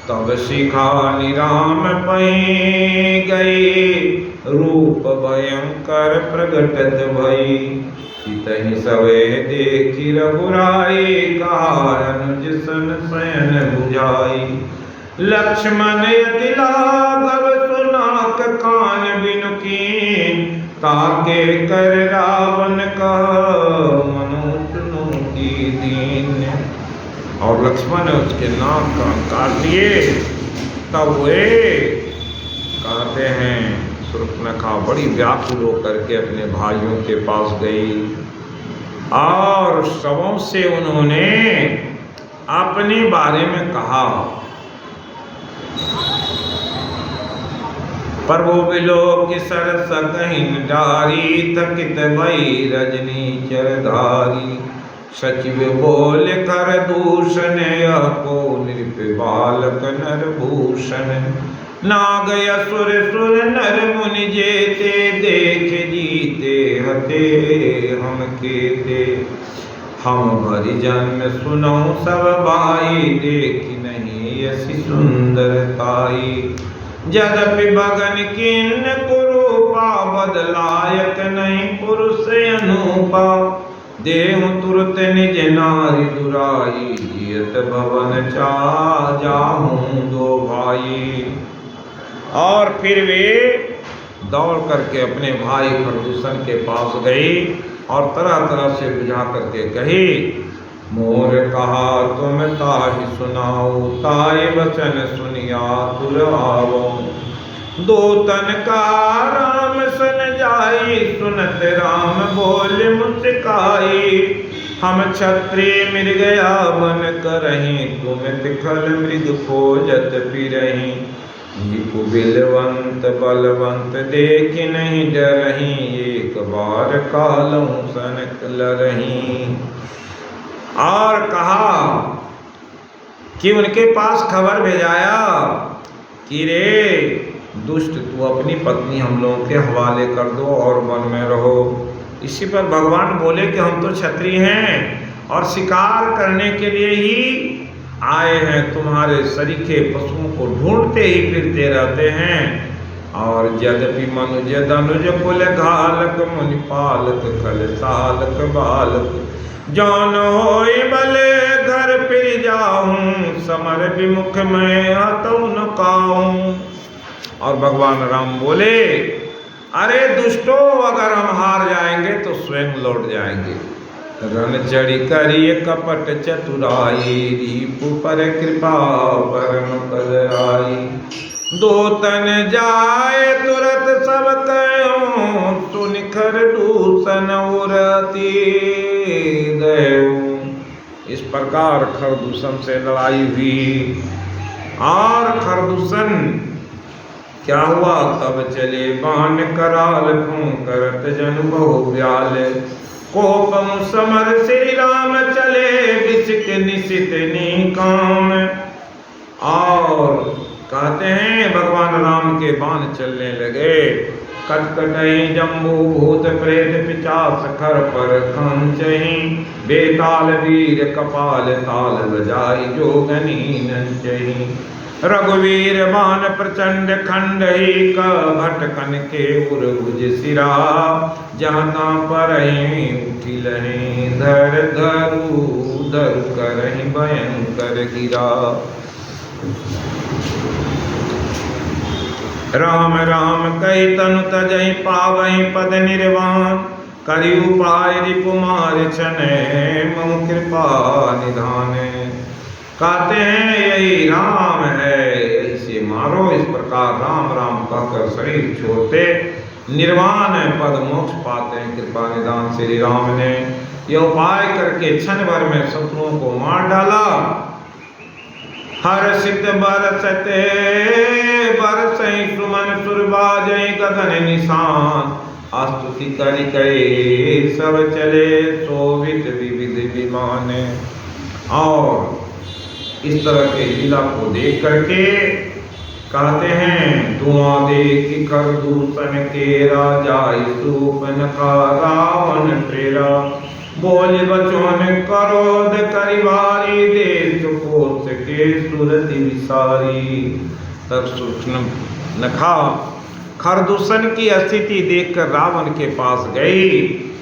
तब शिखानि राम पही गई, रूप भयंकर प्रगटत भई। चितहि सवे देखी रघुराई, कहा अनुज सन शयन बुझाई। लक्ष्मण यति लाघव सुनाक, कान बिनु कीन, ताके कर रावण कह मनु चुनौती दीन। और लक्ष्मण ने उसके नाक कान काट लिए। तब वे कहते हैं, सूर्पनखा बड़ी व्याकुल होकर के अपने भाइयों के पास गई और सबों से उन्होंने अपने बारे में कहा। पर वो बिलोक सरस कहीं डारी, थकित भई रजनी चरधारी। सचिव बोल कर दूषण, को नृप बालक नर भूषण। नाग असुर सुर नर मुनि जेते, देख जीते हते हम केते। हम भरि जन्म सुनौ सब भाई, देखी नहीं यसी सुंदरताई। यद्यपि बगन किन कुरूपा, बदलायक नहीं पुरुष अनूपा। देहु तुरत निज नारी दुराई, जियत भवन चा जाहूं दो भाई। और फिर वे दौड़ करके अपने भाई प्रदूषण के पास गई और तरह तरह से बुझा करके कही, मोर कहा तुम ताहि सुनाओ, ताहि वचन सुनिया तुर आवो। दो तन का राम सन जाई, सुनत राम बोल मुस्काई। हम क्षत्रिय मृगया बन करहीं, तुम तिखल मृग खोजत फिरहीं। बिलवंत बलवंत देख नहीं डरहीं, एक बार कालूं सनक लरहीं। और कहा कि उनके पास खबर भेजाया कि रे दुष्ट, तू अपनी पत्नी हम लोगों के हवाले कर दो और वन में रहो। इसी पर भगवान बोले कि हम तो क्षत्रिय हैं और शिकार करने के लिए ही आए हैं, तुम्हारे सरीखे पशुओं को ढूंढते ही फिरते रहते हैं। और यद्यपि मनुज धनुज कुल घालक मुनि पालक कल सालक बालक, जौन होय भले घर फिर जाऊं, समर विमुख में हतऊ न काऊं। और भगवान राम बोले, अरे दुष्टों, अगर हम हार जाएंगे तो स्वयं लौट जाएंगे। रण चढ़ी करिए कपट चतुराई, रिपु पर कृपा परम कलराई। दो तन जाए तुरत सब कहो, सुनिखर दूषण उरती गयो। इस प्रकार खरदूषण से लड़ाई हुई। और खरदूषण क्या हुआ, तब चले बाण कराल, करत जन बहु व्याल। कोपम समर श्री राम चले, विसिक निशित निकाम। और कहते हैं भगवान राम के बाण चलने लगे। कटकटई जम्बू भूत प्रेत पिचास, खर पर खांचही। बेताल वीर कपाल ताल बजाई, जोगनी नंचही। रघुवीर बाण प्रचंड खंड ही, भटकन के उर्भुज सिरा। जहाँ पर उठी लहे, धर धरु धरु करहि भयंकर गिरा। राम राम कही तनु तजहि, पावहि पद निर्वाण। करि उपाय रिपुमार छनै, मम कृपा निधान। कहते हैं यही राम है, इसे मारो। इस प्रकार राम राम कहकर शरीर छोड़ते निर्वाण पद मोक्ष पाते हैं। कृपा निदान श्री राम ने यह उपाय करके क्षण भर में शत्रुओं को मार डाला। हर्षित बरसते बरसई सुमन सुरबाजई, गगन निशान। स्तुति करि कहे सब चले, शोभित विविध विमान। और इस तरह के लीला को देख करके कहते हैं, धुआं देख खरदूषण के राजा, सूपन का रावण प्रेरा। बोल बचन क्रोध करिवारी, देश कोश के सुरति विसारी। तब सूक्ष्म नखा खरदूषण की स्थिति देखकर रावण के पास गई।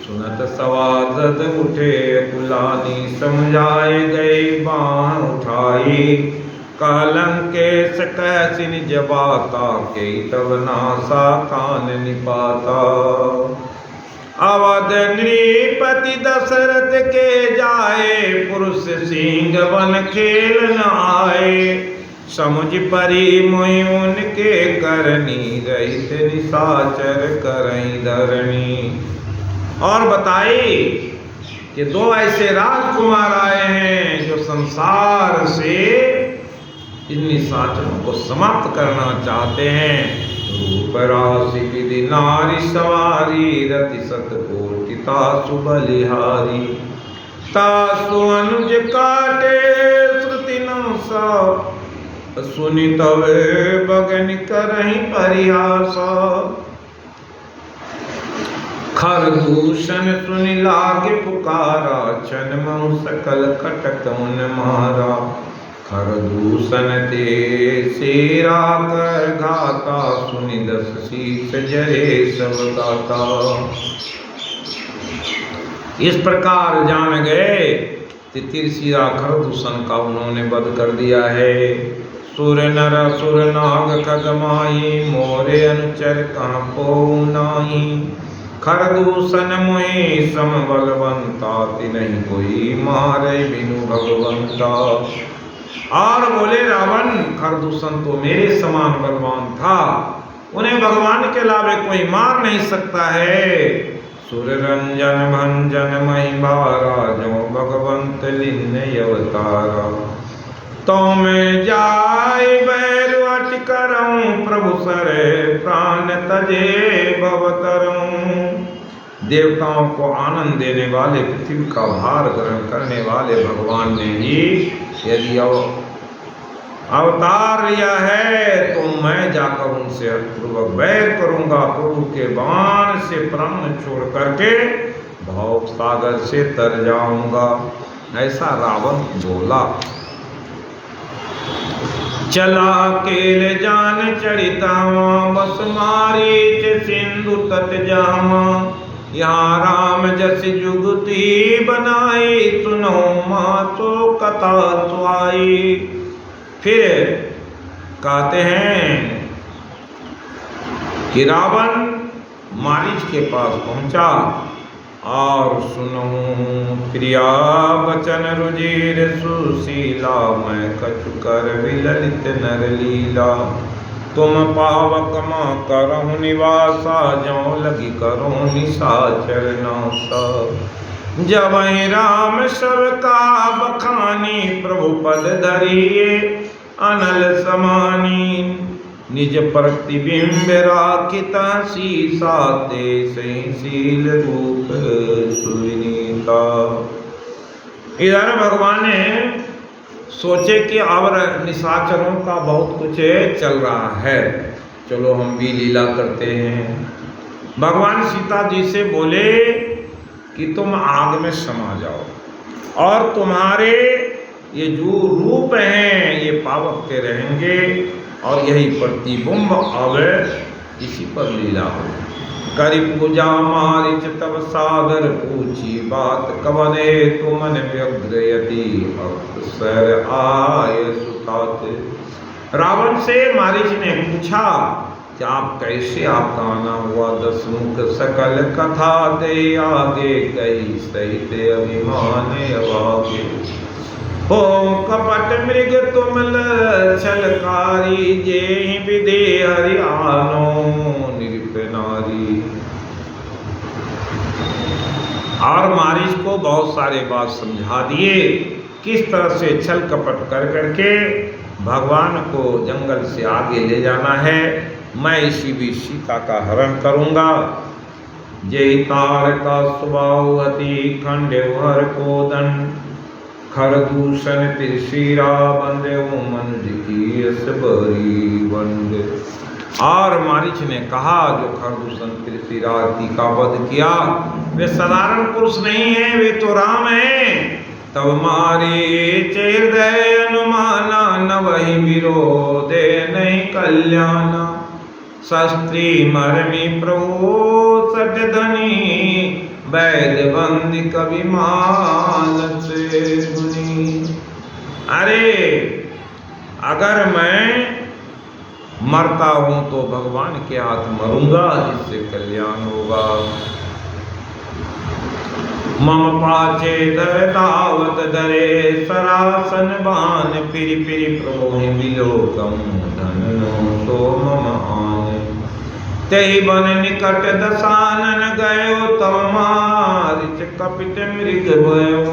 सुनत सवादत उठे कुलानी, समझाए गए बाण उठाई। कलंकेश कैसी निज बाता, के तब नासा कान निपाता। अवध नृपति दशरथ के जाए, पुरुष सिंह वन खेल न आए। समुझ परी मोहि उनके करनी, रहित निशाचर करई धरणी। और बताई कि दो ऐसे राजकुमार आए हैं जो संसार से इन निशाचरों को समाप्त करना चाहते हैं। रूप राशि विधि नारी सवारी, रति सतकोटि तासु बलिहारी। तासु अनुज काटे श्रुति नासा, सुनि तब बगन करहि परिहास। खरदूषण सुनि लागे पुकारा, छन महु सकल कटक उन मारा। खरदूषण ते सेरा कर घाता, सुनि दस शीस जरे सब गाता। इस प्रकार जान गए तितिरशिरा खरदूषण का उन्होंने वध कर दिया है। सुर नर सुर नाग खगमाई, मोरे अनुचर कहाँ को नाही। खरदूषण मोहि सम बलवंता, तिन्हि कोई मारे बिनु भगवंता। और बोले रावण, खरदूषण तो मेरे समान बलवान था, उन्हें भगवान के अलावा कोई मार नहीं सकता है। सुर रंजन भंजन महिमारा, जो भगवंत लिन्न अवतारा। तो मैं जाय बैर अट करऊं, प्रभु सरे प्राण तजे भवतरूं। देवताओं को आनंद देने वाले, पृथ्वी का भार ग्रहण करने वाले भगवान ने ही यदि अवतार लिया है तो मैं जाकर उनसे हठपूर्वक वैर करूंगा, प्रभु के बाण से प्राण छोड़ करके भव सागर से तर जाऊंगा, ऐसा रावण बोला। चला अकेले जान चरितावा, बस मारीच सिंधु तट जामा, यहाँ राम जस जुगती बनाई, सुनो माँ तो कथा तो आई। फिर कहते हैं कि रावण मारीच के पास पहुंचा और सुनो प्रिया बचन रुजिर सुशीला, मैं कछु कर विललित नर लीला, तुम पावक माँ करहु निवासा, ज्यों लगी करो निशाचर नासा। जब राम सब का बखानी, प्रभु पद धरिए अनल समानी, निज प्रतिबिंब राखित सीसा, ते शील रूप सुविनीता। इधर भगवान ने सोचे कि अब निशाचरों का बहुत कुछ चल रहा है, चलो हम भी लीला करते हैं। भगवान सीता जी से बोले कि तुम आग में समा जाओ और तुम्हारे ये जो रूप हैं ये पावक के रहेंगे और यही प्रतिबिंब अब इसी पर लीला हो। करि पूजा मारिच तब सादर, पूछी बात कवने तुमन व्यग्रयति, अवसर आय सुतात। रावण से मारीच ने पूछा कि आप कैसे, आपका आना हुआ, दसमुख सकल कथा दे आगे, कही सहित अभिमान अवागे। हो कपट मृग तुम छलकारी, जे विधि हरियानो निरप नारी। और मारीच को बहुत सारे बात समझा दिए, किस तरह से छल कपट कर करके भगवान को जंगल से आगे ले जाना है। मैं इसी भी सीता का हरण करूंगा। जय तार का स्वभाव अति खंडे हर को दंड, खरदूषण त्रिशिरा बंदे मनुज की असबरी वंड। और मारीच ने कहा जो खरदूषण त्रिशिरा का वध किया वे साधारण पुरुष नहीं है, वे तो राम हैं। तब मारीच हृदय अनुमाना, न वही विरोधे नहीं कल्याणा। शस्त्री मरमी प्रभु सट धनी, वैद बंदी कवि मानस मुनि। अरे अगर मैं मरता हूं तो भगवान के हाथ मरूंगा, जिससे कल्याण होगा। मम पाचे दावत दरे, सरासन बान पिरि पिरि प्रभु विलोकम, धनो सो मम आन। तेहि बन निकट दसानन गयो, तव मारिच कपित मृग भयो।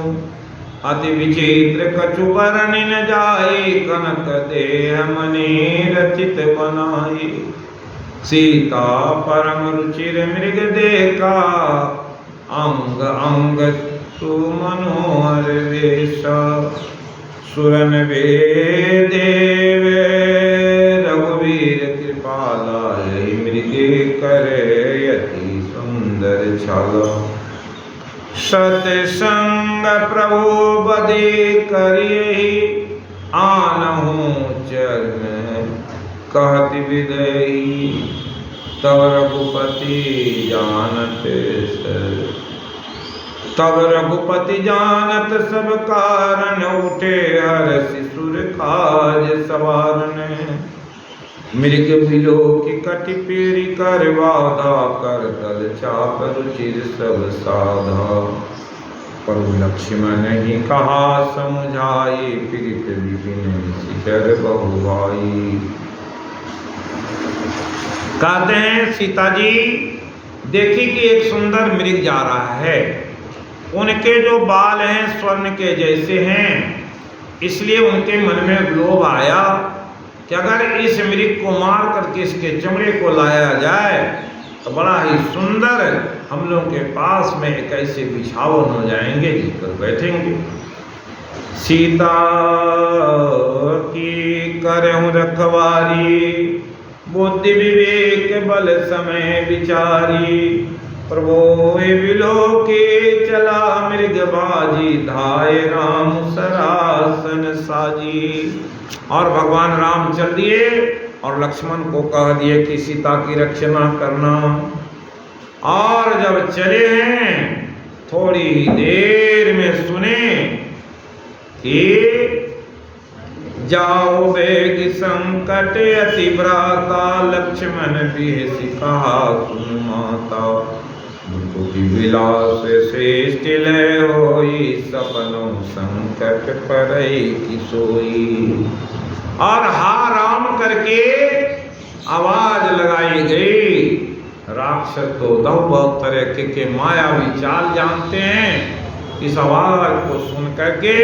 अति विचित्र कछु वर्णि न जाई, कनक देह मणि रचित बनाई। सीता परम रुचिर मृग देखा, अंग अंग सुमनोहर वेश। सुरन वे देवे रघुवीर कृपाला, यही मृगे करे यति सुंदर छाला। सतसंग प्रभु बदे करियहि, आनहु चरण कहति विदई। तब रघुपति जानत सब कारण, उठे हर्षि सुर काज सवारन। मृग बिलोकि कटि पेरि कर बाधा, कर तल चाप रुचिर सब साधा। प्रभु लक्ष्मण ही कहा समुझाई, पीड़ित विपिन शिखर बहुआई। कहते हैं सीता जी देखी कि एक सुंदर मृग जा रहा है, उनके जो बाल हैं स्वर्ण के जैसे हैं, इसलिए उनके मन में लोभ आया कि अगर इस मृग को मार करके इसके चमड़े को लाया जाए तो बड़ा ही सुंदर हम लोगों के पास में एक ऐसे बिछावन हो जाएंगे जिस पर बैठेंगे। सीता की करहूँ रखवारी, बुद्धि विवेक बल समय विचारी। प्रभोए विलोके चला मृगबाजी, धाय राम सरासन साजी। और भगवान राम चल दिए और लक्ष्मण को कह दिए कि सीता की रक्षा करना। और जब चले हैं थोड़ी देर में सुने कि जाओ बेग संकट अति भ्राता, लक्ष्मण भी कहा सुन माता। की विलास श्रेष्ठ लय होई, सपनों संकट परई की सोई। और हा राम करके आवाज लगाई गई। राक्षस तो बहुत तरह के मायावी चाल जानते हैं। इस आवाज को सुन करके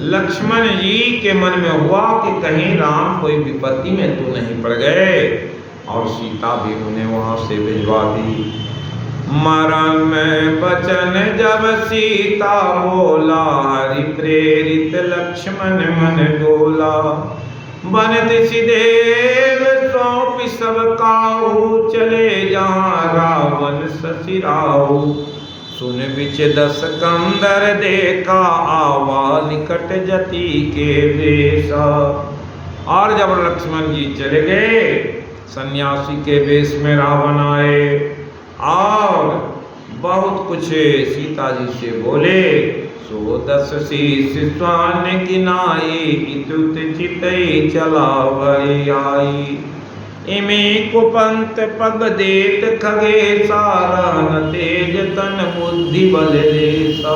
लक्ष्मण जी के मन में हुआ कि कहीं राम कोई विपत्ति में तो नहीं पड़ गए, और सीता भी उन्हें वहां से भिजवा दी। मरण में बचन जब सीता बोला, हरि प्रेरित लक्ष्मण मन डोला। बनत सिदेव सौंप सब काहू, चले जहाँ रावण ससिराहू। सुन बिच दस कंदर देखा, आवा निकट जति के वेशा। और जब लक्ष्मण जी चले गए, सन्यासी के वेश में रावण आए और बहुत कुछ सीता जी से बोले। सो 10 शीश स्वान गिनाई, इतुत चितई चला भरी आई। इमे कुपंत पग देत खगे, सारा न तेज तन बुद्धि बल देसा।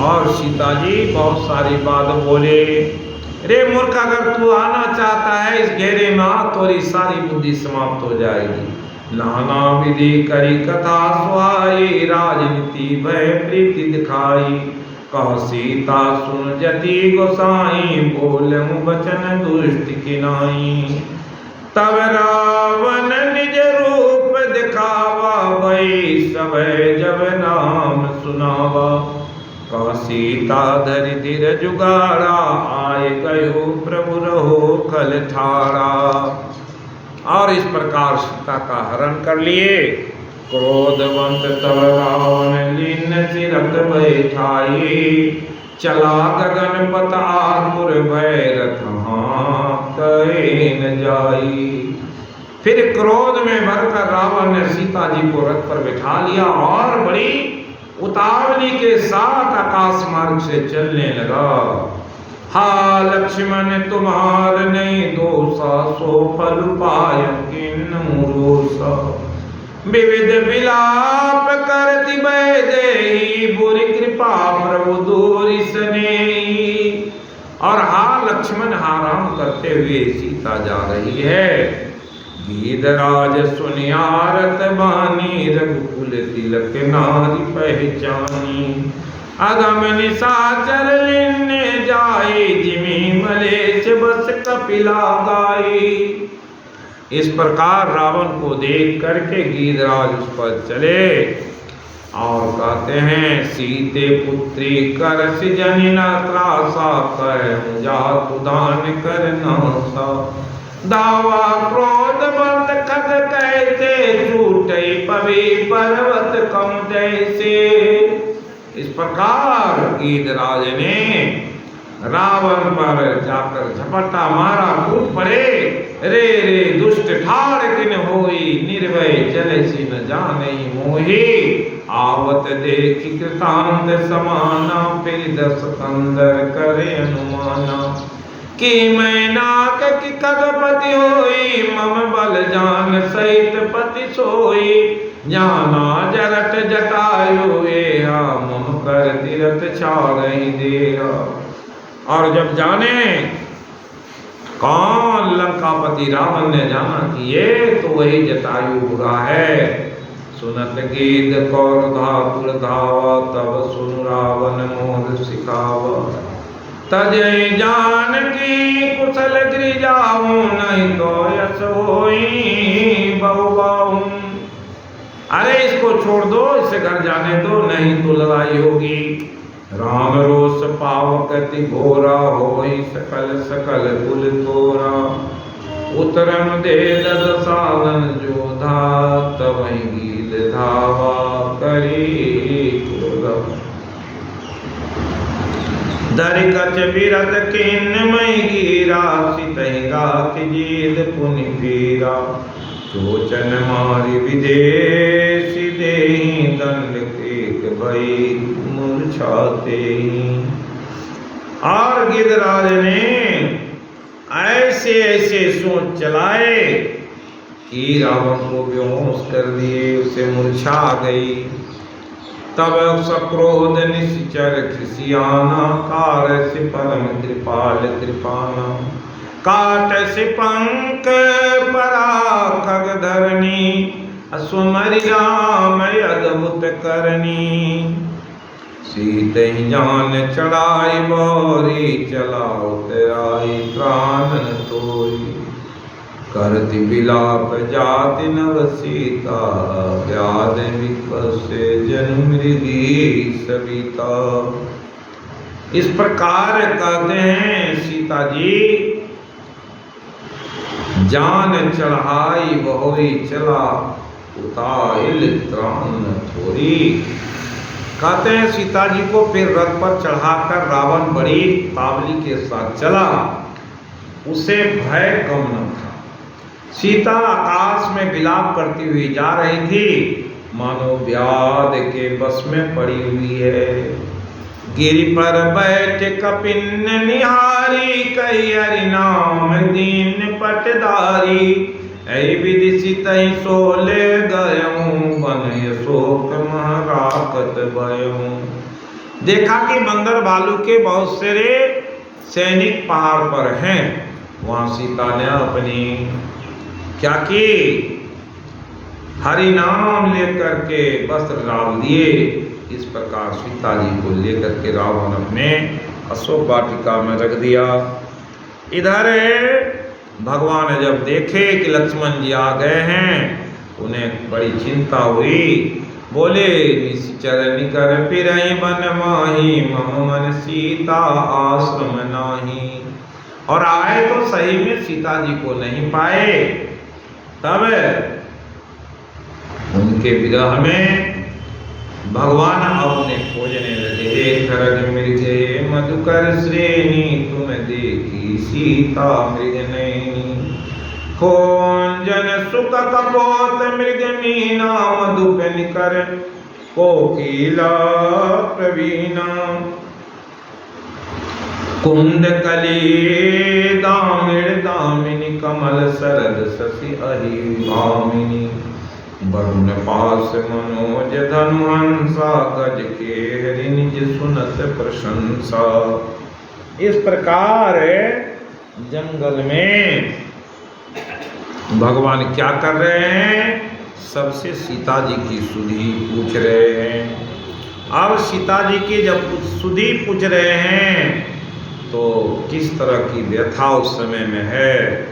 और सीता जी बहुत सारी बात बोले। रे मूर्ख, अगर तू आना चाहता है इस घेरे में आ, तो सारी बुद्धि समाप्त हो जाएगी। नाना विधि करी कथा सुहाई, राजनीति भय प्रीति दिखाई। कह सीता सुन जति गोसाई, बोलूं वचन दुष्ट किनाई। तब रावण निज रूप दिखावा, भई सब जब नाम सुनावा। कह सीता धरि धीर जुगाड़ा, आए गयो प्रभु रहो खल ठाड़ा। और इस प्रकार सीता का हरण कर लिए। क्रोधवंत तब रावण लीन सिरत बैठाई, चला गगन पत आतुर भय रथ कहे न जाई। फिर क्रोध में भरकर रावण ने सीता जी को रथ पर बिठा लिया और बड़ी उतावली के साथ आकाश मार्ग से चलने लगा। हा लक्ष्मण तुम्हार नहीं दोषा, सो फल पाय किन्नु रोषा। विविध विलाप करति वैदेही, बुरी कृपा प्रभु दूरि सनेही। और हा लक्ष्मण हा राम करते हुए सीता जा रही है। गीधराज सुनियारत बानी, रघुकुल तिलक नारी पहचानी। अगम निशाचर लेने जाए, जिमी मलेच बस कपिला गाई। इस प्रकार रावण को देख करके गीधराज उस पर चले और कहते हैं, सीते पुत्री कर जनि न त्रासा, कर जातु दान कर नासा। दावा क्रोध बंद खग कहते, छूटे पवि पर्वत कम जैसे। इस प्रकार गीधराज ने रावण पर जाकर झपट्टा मारा, कूद पड़े। रे रे दुष्ट ठाड़ किन होई, निर्भय जलसी न जाने मोही। आवत देखी कृतांत समाना, फिर 10 कंदर करे अनुमाना। कि मैं नाक की खगपति होई, मम बल जान सहित पति सोई। जाना जरट जटायु एहा, मम कर तीरथ छाड़हि देहा। और जब जाने कौन लंकापति रावण ने जाना कि ये तो वही जटायु बुरा है। सुनत गीत कौर धातुर धावा, तब सुन रावण मोर सिखावा। तजय जान की कुशल गिरि जाऊं, नहीं तो यश होई बहुबाऊं। अरे इसको छोड़ दो, इसे घर जाने दो, नहीं तो लड़ाई होगी। राम रोष पावकति घोरा होई सकल सकल कुल तोरा। उतरम दे दसालन जोधा तवहि गील धावा करी क्रोधा। दरि कच बिरद किन्न मई गिरा सितहि गाति जीद पुनि पीरा। चोचन मारि विदेशी देहि दंड कृत भई मूर्छाते। और गिरिराज ने ऐसे ऐसे सोच चलाए कि रावण को बेहोश कर दिए, उसे मूर्छा आ गई। तब सक्रोध निश्चर खिसियाना कार से परम कृपाल कृपाना। काट से पंक परा खग धरनी असुमरि राम अद्भुत करनी। सीत ही जान चढ़ाई बोरी चला उतराई प्राण तोरी। करति विलाप जाति नव सीता व्याध विपसे जन मृगी सविता। इस प्रकार कहते हैं सीता जी जान चढ़ाई बहोरी चला उताहिल त्राण थोरी। कहते हैं सीता जी को फिर रथ पर चढ़ाकर रावण बड़ी तावली के साथ चला। उसे भय कम न था। सीता आकाश में विलाप करती हुई जा रही थी, मानो व्याध के बस में पड़ी हुई है। गिरि पर बैठ कपिन निहारी कही हरि नाम दीन पटदारी। ऐ विधि सितहि सोले गयऊं बन शोक महराकत भयऊं। देखा कि बंदर भालू के बहुत सारे सैनिक पहाड़ पर हैं। वहां सीता ने अपनी क्या की, हरि नाम लेकर के वस्त्र डाल दिए। इस प्रकार सीता जी को लेकर के रावण अपने अशोक वाटिका में रख दिया। इधर भगवान जब देखे कि लक्ष्मण जी आ गए हैं, उन्हें बड़ी चिंता हुई। बोले निश्चर निकर फिरहि बन माही मम मन सीता आश्रम नाही। और आए तो सही में सीता जी को नहीं पाए। तब उनके विरह में भगवान अपने खोजने लगे। खरग मृगे मधुकर श्रेणी तुम देखी सीता मृग नैनी। खोंजन सुख कपोत मृग मीना मधुप निकर कोकिला प्रवीणा। कुंद कली दामिनी दामिनी कमल सरद शशि अहि भामिनी। वरुण पास मनोज धनुहंसा गज के हरि निज सुनत प्रशंसा। इस प्रकार जंगल में भगवान क्या कर रहे हैं, सबसे सीता जी की सुधि पूछ रहे हैं। अब सीता जी की जब सुधि पूछ रहे हैं तो किस तरह की व्यथा उस समय में है।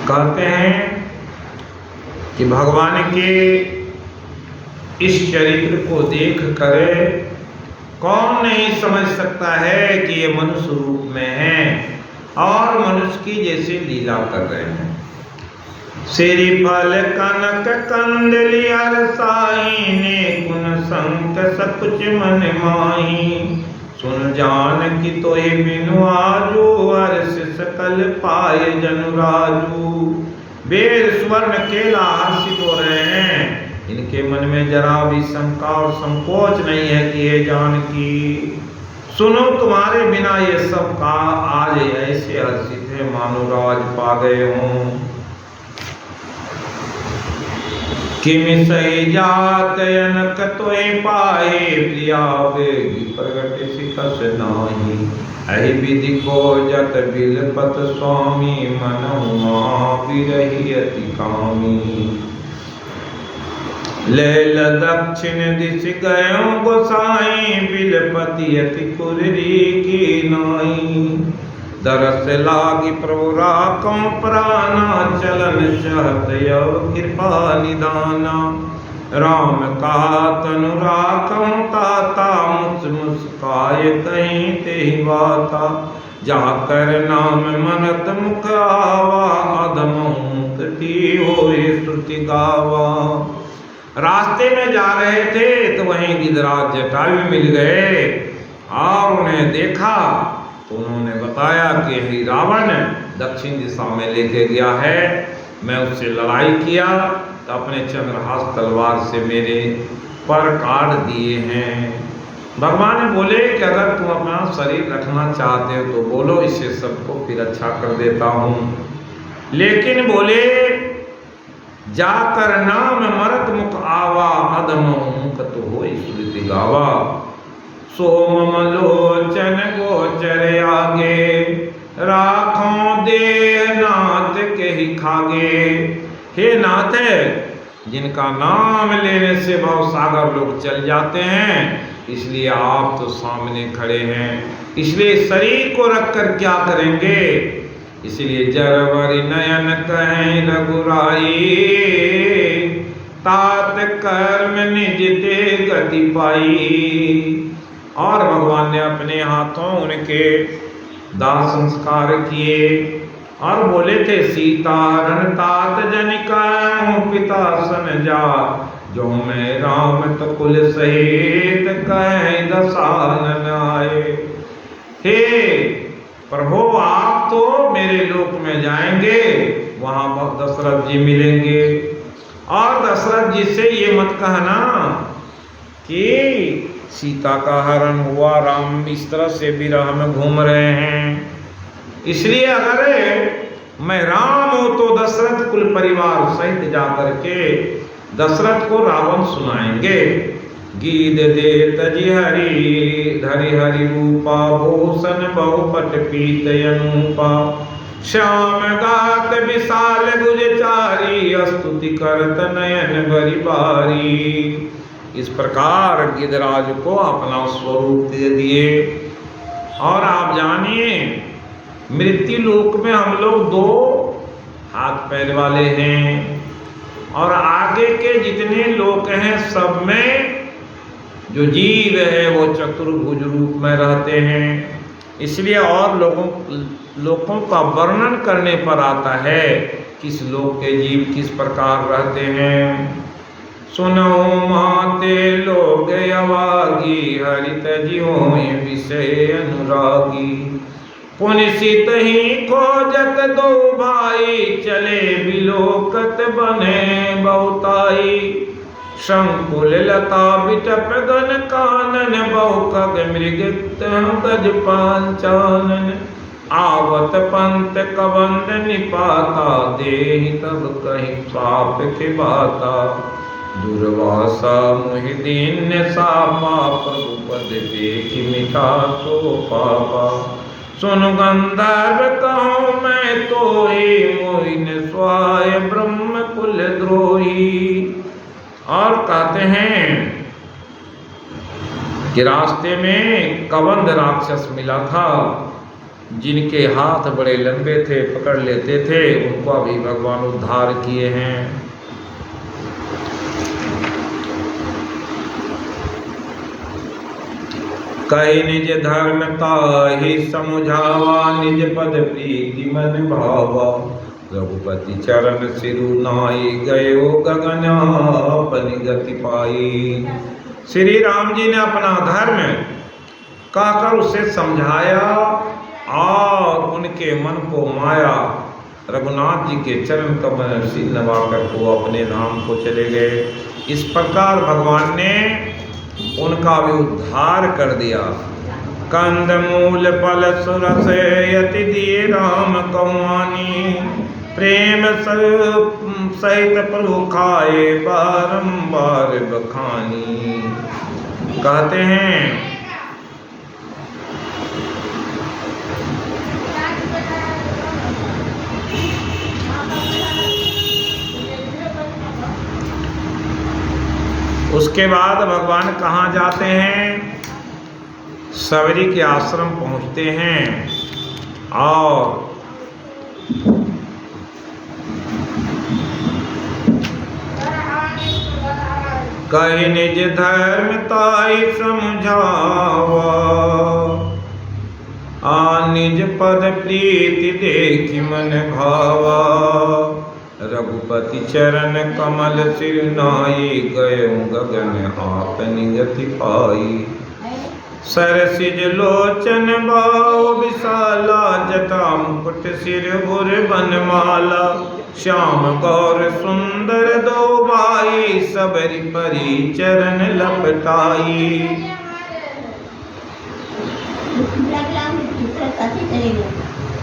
कहते हैं कि भगवान के इस चरित्र को देख कर कौन नहीं समझ सकता है कि ये मनुष्य रूप में है और मनुष्य की जैसे लीला कर रहे हैं। सिरि फल कनक कंदली अरसाई ने कुन संत सकुच मन माही। सुन जान की तोहि बिनु आजू हर्ष सकल पाए जनुराजू। वेद स्वर्ण केला हर्षित हो रहे हैं, इनके मन में जरा भी शंका और संकोच नहीं है कि ये जानकी सुनो तुम्हारे बिना ये सब का आज ऐसे हर्षित है मानो राज पा गए हों। किमि सही जात अनक तोय पाए प्रिया बेगी प्रगट सिकस नाही अहि विधि को जत बिलपत स्वामी मनहु महाविरहि अति कामी लेल दक्षिण दिश गयो गोसाई बिलपति अति कुररी की नाई दरस लागी प्रभु राखों प्राणा चलन चहत यव कृपा निदाना राम का तनु राखों ताता मुस मुस्काय कहीं ते बाता जाकर नाम मनत मुख आवा अधम मुक्ति होए श्रुति गावा। रास्ते में जा रहे थे तो वहीं गिरिराज जटायु मिल गए और उन्हें देखा तो उन्होंने बताया कि हे रावण दक्षिण दिशा में लेके गया है, मैं उससे लड़ाई किया तो अपने चंद्रहास तलवार से मेरे पर काट दिए हैं। भगवान बोले कि अगर तुम अपना शरीर रखना चाहते हो तो बोलो, इससे सबको फिर अच्छा कर देता हूँ। लेकिन बोले जाकर नाम मरत मुख आवा अधम मुख तो हो श्रुति गावा सोम लोचन गोचर आगे राखों देह नाथ के ही खागे। हे नाथ जिनका नाम लेने से भव सागर लोग चल जाते हैं, इसलिए आप तो सामने खड़े हैं, इसलिए शरीर को रखकर क्या करेंगे। इसलिए जरवरी नयन कहें रघुराई तात कर्म निज ते गति पाई। और भगवान ने अपने हाथों उनके दाह संस्कार किए और बोले थे सीतारण तात जनिका पिता सन जा जो मैं राम तो कुल सहित कहें दसानन आए। हे प्रभु आप तो मेरे लोक में जाएंगे, वहां दशरथ जी मिलेंगे और दशरथ जी से ये मत कहना कि सीता का हरण हुआ, राम इस तरह से विरह में घूम रहे हैं। इसलिए अगर मैं राम हूं तो दशरथ कुल परिवार सहित जाकर के दशरथ को रावण सुनाएंगे। गीत दे तजी हरि धरि हरि रूपा भूषण बहुपट पीत अनुपा श्याम गात विशाल गुजचारी स्तुति करत नयन बरि बारी। इस प्रकार गिरिराज को अपना स्वरूप दे दिए। और आप जानिए मृत्यु लोक में हम लोग दो हाथ पैर वाले हैं और आगे के जितने लोक हैं सब में जो जीव है वो चतुर्भुज रूप में रहते हैं। इसलिए और लोकों का वर्णन करने पर आता है किस लोक के जीव किस प्रकार रहते हैं। सुनो माते लोग अवागी हरित जियों विषय अनुरागी पुनिसित ही खोजत दो भाई चले बिलोकत बने बहुताई शंकुल लता बिटप गन कानन बहुकग मृग गज पांचानन आवत पंत कबंद निपाता देहि तब कहीं पाप के बाता दुर्वासा मुहि दीन सापा प्रभु पद देखि मिठा तो पापा सुनु गंधर्व कहूँ मैं तो ही मोहिन स्वाय ब्रह्म कुल द्रोही। और कहते हैं कि रास्ते में कबंध राक्षस मिला था जिनके हाथ बड़े लंबे थे, पकड़ लेते थे, उनको भी भगवान उद्धार किए हैं। कही निज धर्म ताहि समुझावा निज पद प्रीति मन भावा रघुपति चरण सिरु नाई गयो गगन अपनी गति पाई। श्री राम जी ने अपना धर्म कहकर उसे समझाया और उनके मन को माया रघुनाथ जी के चरण कमल सिर नवाकर को अपने धाम को चले गए। इस प्रकार भगवान ने उनका भी उद्धार कर दिया। कंद मूल फल सुरस यति दिए राम कौआनी प्रेम सहित प्रभु खाए बारंबार बखानी। कहते हैं उसके बाद भगवान कहाँ जाते हैं? सबरी के आश्रम पहुँचते हैं और कहि निज धर्म ताई समझावा, आ निज पद प्रीति देखि मन भावा। रघुपति चरण कमल सिर नाई, गयो गगन आप निगति पाई। सरसिज लोचन बाऊ विशाला, जटा मुकुट सिर गुर बनमाला। श्याम गौर सुंदर दो भाई, सबरी परी चरण लपटाई।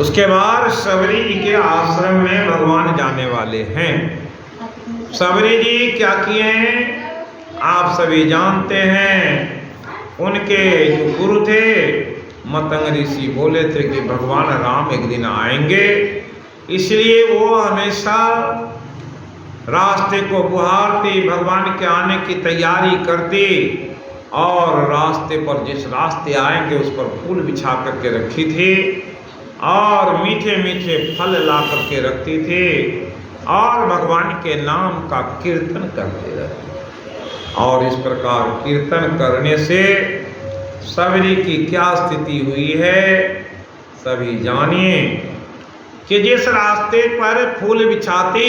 उसके बाद सबरी जी के आश्रम में भगवान जाने वाले हैं। सबरी जी क्या किए हैं आप सभी जानते हैं। उनके जो गुरु थे मतंग ऋषि बोले थे कि भगवान राम एक दिन आएंगे, इसलिए वो हमेशा रास्ते को बुहारती, भगवान के आने की तैयारी करती और रास्ते पर जिस रास्ते आएंगे उस पर फूल बिछा करके रखी थी और मीठे मीठे फल ला करके रखती थी और भगवान के नाम का कीर्तन करते रहते। और इस प्रकार कीर्तन करने से सबरी की क्या स्थिति हुई है सभी जानिए कि जिस रास्ते पर फूल बिछाती,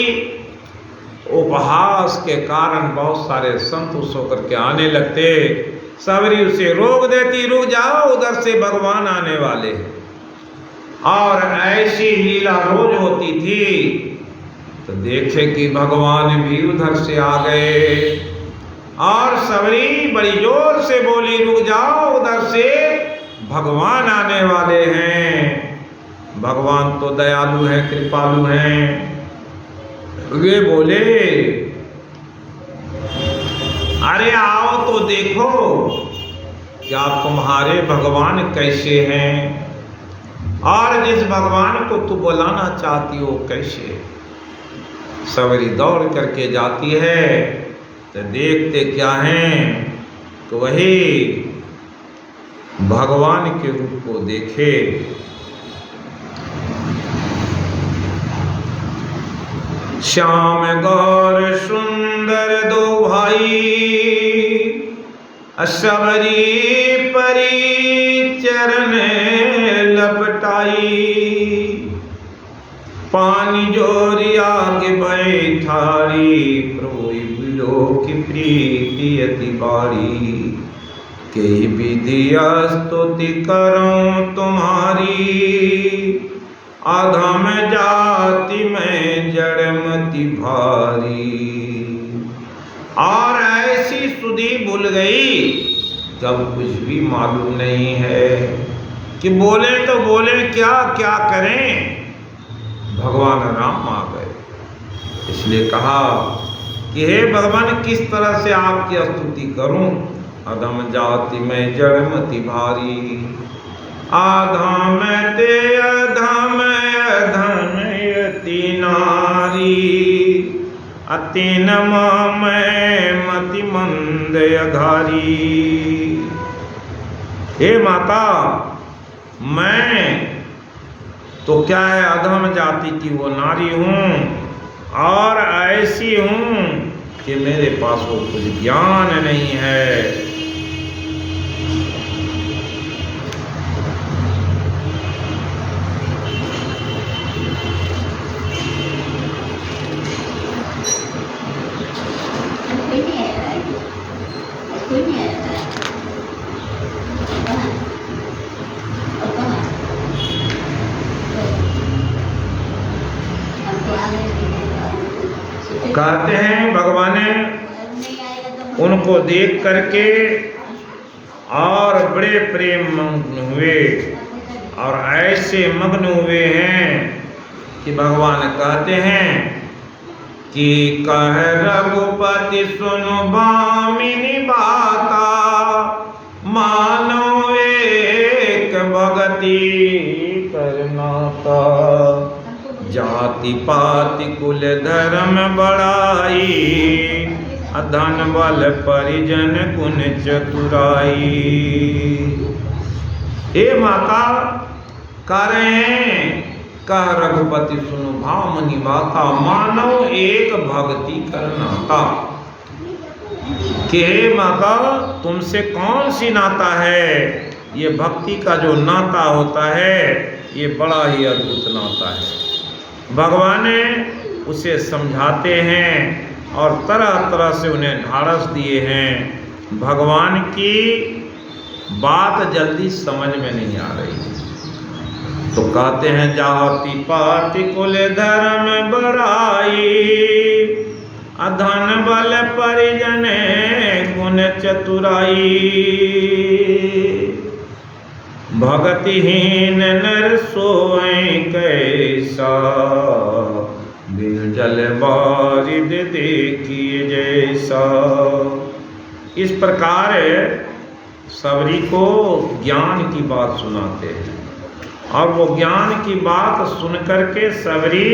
उपहास के कारण बहुत सारे संत उस होकर के आने लगते। सबरी उसे रोक देती, रुक जाओ उधर से भगवान आने वाले हैं। और ऐसी लीला रोज होती थी। तो देखे कि भगवान भी उधर से आ गए और सबरी बड़ी जोर से बोली, रुक जाओ उधर से भगवान आने वाले हैं। भगवान तो दयालु है, कृपालु हैं। वे बोले, अरे आओ तो देखो क्या तुम्हारे भगवान कैसे हैं और जिस भगवान को तू बुलाना चाहती हो कैसे। सबरी दौड़ करके जाती है तो देखते क्या हैं तो वही भगवान के रूप को देखे। श्याम गौर सुंदर दो भाई, सबरी परी चरण लपटाई। पानी जोरी आगे बैठारी, प्रभु बिलो की प्रीति अति बारी। के विधिया स्तुति करूं तुम्हारी, अधम जाति में जड़मति भारी। और ऐसी सुधी भूल गई तब कुछ भी मालूम नहीं है कि बोले तो बोले क्या क्या करें। भगवान राम आ गए, इसलिए कहा कि हे भगवान किस तरह से आपकी स्तुति करूं। अधम जाति में जड़मति भारी, आधम ते अधम अधमयति नारी। अति नमा मैं मति मंद अघारी। हे माता, मैं तो क्या है अधम जाति की वो नारी हूँ और ऐसी हूँ कि मेरे पास वो कुछ ज्ञान नहीं है। कहते हैं भगवान उनको देख करके और बड़े प्रेम मग्न हुए और ऐसे मग्न हुए हैं कि भगवान कहते हैं कि कह रघुपति सुनु भामिनी बाता, मानो एक भगति करनाता। जाति पाति कुल धर्म बड़ाई, धन बल परिजन गुण चतुराई। हे माता कह रहे हैं, कह रघुपति सुनो भामनी बाता, मानव एक भक्ति करनाता। कि हे माता तुमसे कौन सी नाता है, ये भक्ति का जो नाता होता है ये बड़ा ही अद्भुत नाता है। भगवान उसे समझाते हैं और तरह तरह से उन्हें ढाढ़स दिए हैं। भगवान की बात जल्दी समझ में नहीं आ रही तो कहते हैं, जाति पाति कुल धर्म बड़ाई, धन बल परिजन गुण चतुराई। भगतिहीन नर सोए कैसा, बिन जल बारिद देखिए जैसा। इस प्रकार सबरी को ज्ञान की बात सुनाते हैं और वो ज्ञान की बात सुन करके सबरी